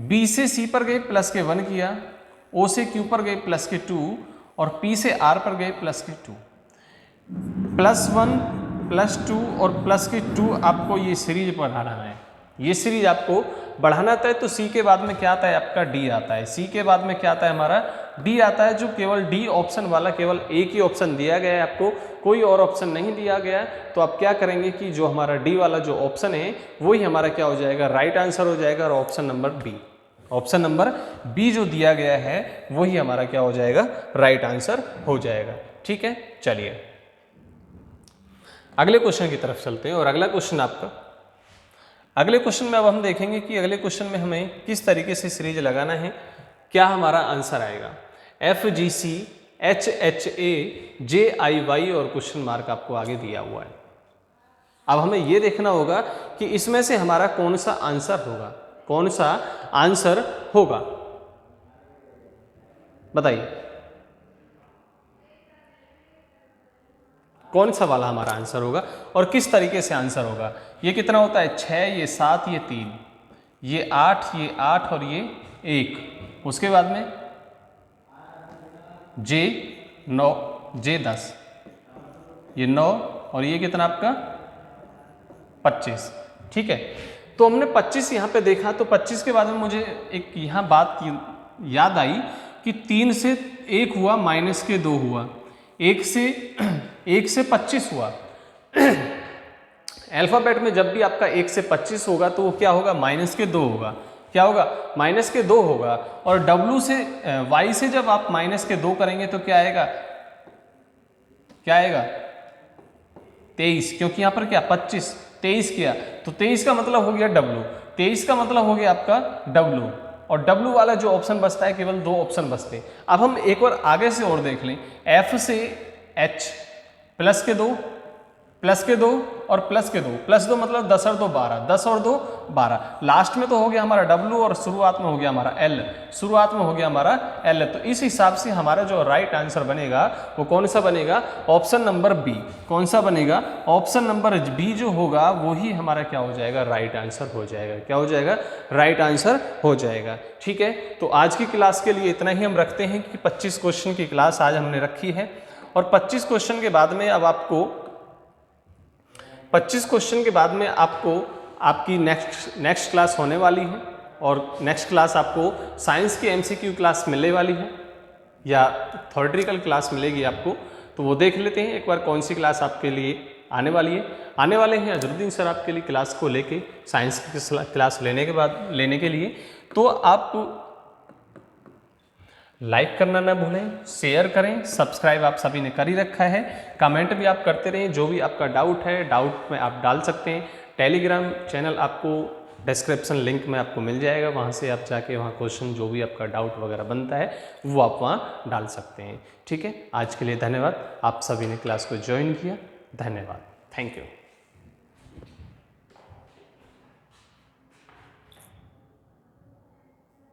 B से C पर गए, प्लस के 1 किया, O से Q पर गए, प्लस के 2, और P से R पर गए, प्लस के 2। +1 +2 और प्लस के 2 आपको ये सीरीज बढ़ाना है, ये सीरीज आपको बढ़ाना था। तो C के बाद में क्या आता है? आपका D आता है। C के बाद में क्या आता है? हमारा D आता है, जो केवल D ऑप्शन वाला, केवल एक ही ऑप्शन दिया गया है आपको, कोई और ऑप्शन नहीं दिया गया। तो आप क्या करेंगे कि जो हमारा D वाला जो ऑप्शन है वही हमारा क्या हो जाएगा? राइट आंसर हो जाएगा। और option number B, option number B जो दिया गया है वही हमारा क्या हो जाएगा? राइट आंसर हो जाएगा। ठीक है, चलिए अगले क्वेश्चन की तरफ चलते हैं। और अगला क्वेश्चन आपका, अगले क्वेश्चन में अब हम देखेंगे कि अगले क्वेश्चन में हमें किस तरीके से सीरीज लगाना है, क्या हमारा आंसर आएगा। FGC HHA JIY और क्वेश्चन मार्क आपको आगे दिया हुआ है। अब हमें यह देखना होगा कि इसमें से हमारा कौन सा आंसर होगा, कौन सा आंसर होगा, बताइए कौन सा वाला हमारा आंसर होगा और किस तरीके से आंसर होगा। ये कितना होता है? 6, ये 7, ये 3, ये 8, ये 8 और ये 1। उसके बाद में J9, J10, ये 9 और ये कितना आपका 25। ठीक है, तो हमने 25 यहाँ पे देखा। तो 25 के बाद में मुझे एक यहाँ बात याद आई कि 3 से 1 हुआ, माइनस के 2 हुआ, 1 से 25 हुआ। अल्फाबेट में जब भी आपका 1 से 25 होगा तो वो क्या होगा? माइनस के 2 होगा। क्या होगा? माइनस के 2 होगा। और W से Y से जब आप माइनस के 2 करेंगे तो क्या आएगा? क्या आएगा 23, क्योंकि यहाँ पर क्या 25, 23 किया तो 23 का मतलब हो गया W, 23 का मतलब हो गया आपका W, और W वाला जो ऑप्शन बचता है केवल 2 ऑप्शन बचते हैं। अब हम एक बार आगे से और देख लें, F से H प्लस के 2 और प्लस के 2, प्लस 2 मतलब 10 और 2 12, 10 और 2 12, लास्ट में तो हो गया हमारा W और शुरुआत में हो गया हमारा L, शुरुआत में हो गया हमारा L। तो इस हिसाब से हमारा जो राइट आंसर बनेगा वो कौन सा बनेगा, ऑप्शन नंबर बी। कौन सा बनेगा, ऑप्शन नंबर बी जो होगा वही हमारा क्या हो जाएगा, राइट आंसर हो जाएगा। क्या हो जाएगा, राइट आंसर हो जाएगा। ठीक है, तो आज की क्लास के लिए इतना ही हम रखते हैं कि 25 क्वेश्चन की क्लास आज हमने रखी है, और 25 क्वेश्चन के बाद में अब आपको 25 क्वेश्चन के बाद में आपको आपकी नेक्स्ट क्लास होने वाली है, और नेक्स्ट क्लास आपको साइंस की एमसीक्यू क्लास मिलने वाली है या थ्योरेटिकल क्लास मिलेगी आपको। तो वो देख लेते हैं एक बार कौन सी क्लास आपके लिए आने वाली है। आने वाले हैं अजरुद्दीन सर आपके लिए क्लास को लेके, साइंस की क्लास लेने के लिए। तो आप लाइक करना ना भूलें, शेयर करें, सब्सक्राइब आप सभी ने कर ही रखा है, कमेंट भी आप करते रहें, जो भी आपका डाउट है डाउट में आप डाल सकते हैं। टेलीग्राम चैनल आपको डिस्क्रिप्शन लिंक में आपको मिल जाएगा, वहाँ से आप जाके वहाँ क्वेश्चन जो भी आपका डाउट वगैरह बनता है वो आप वहाँ डाल सकते हैं। ठीक है, आज के लिए धन्यवाद, आप सभी ने क्लास को ज्वाइन किया, धन्यवाद, थैंक यू।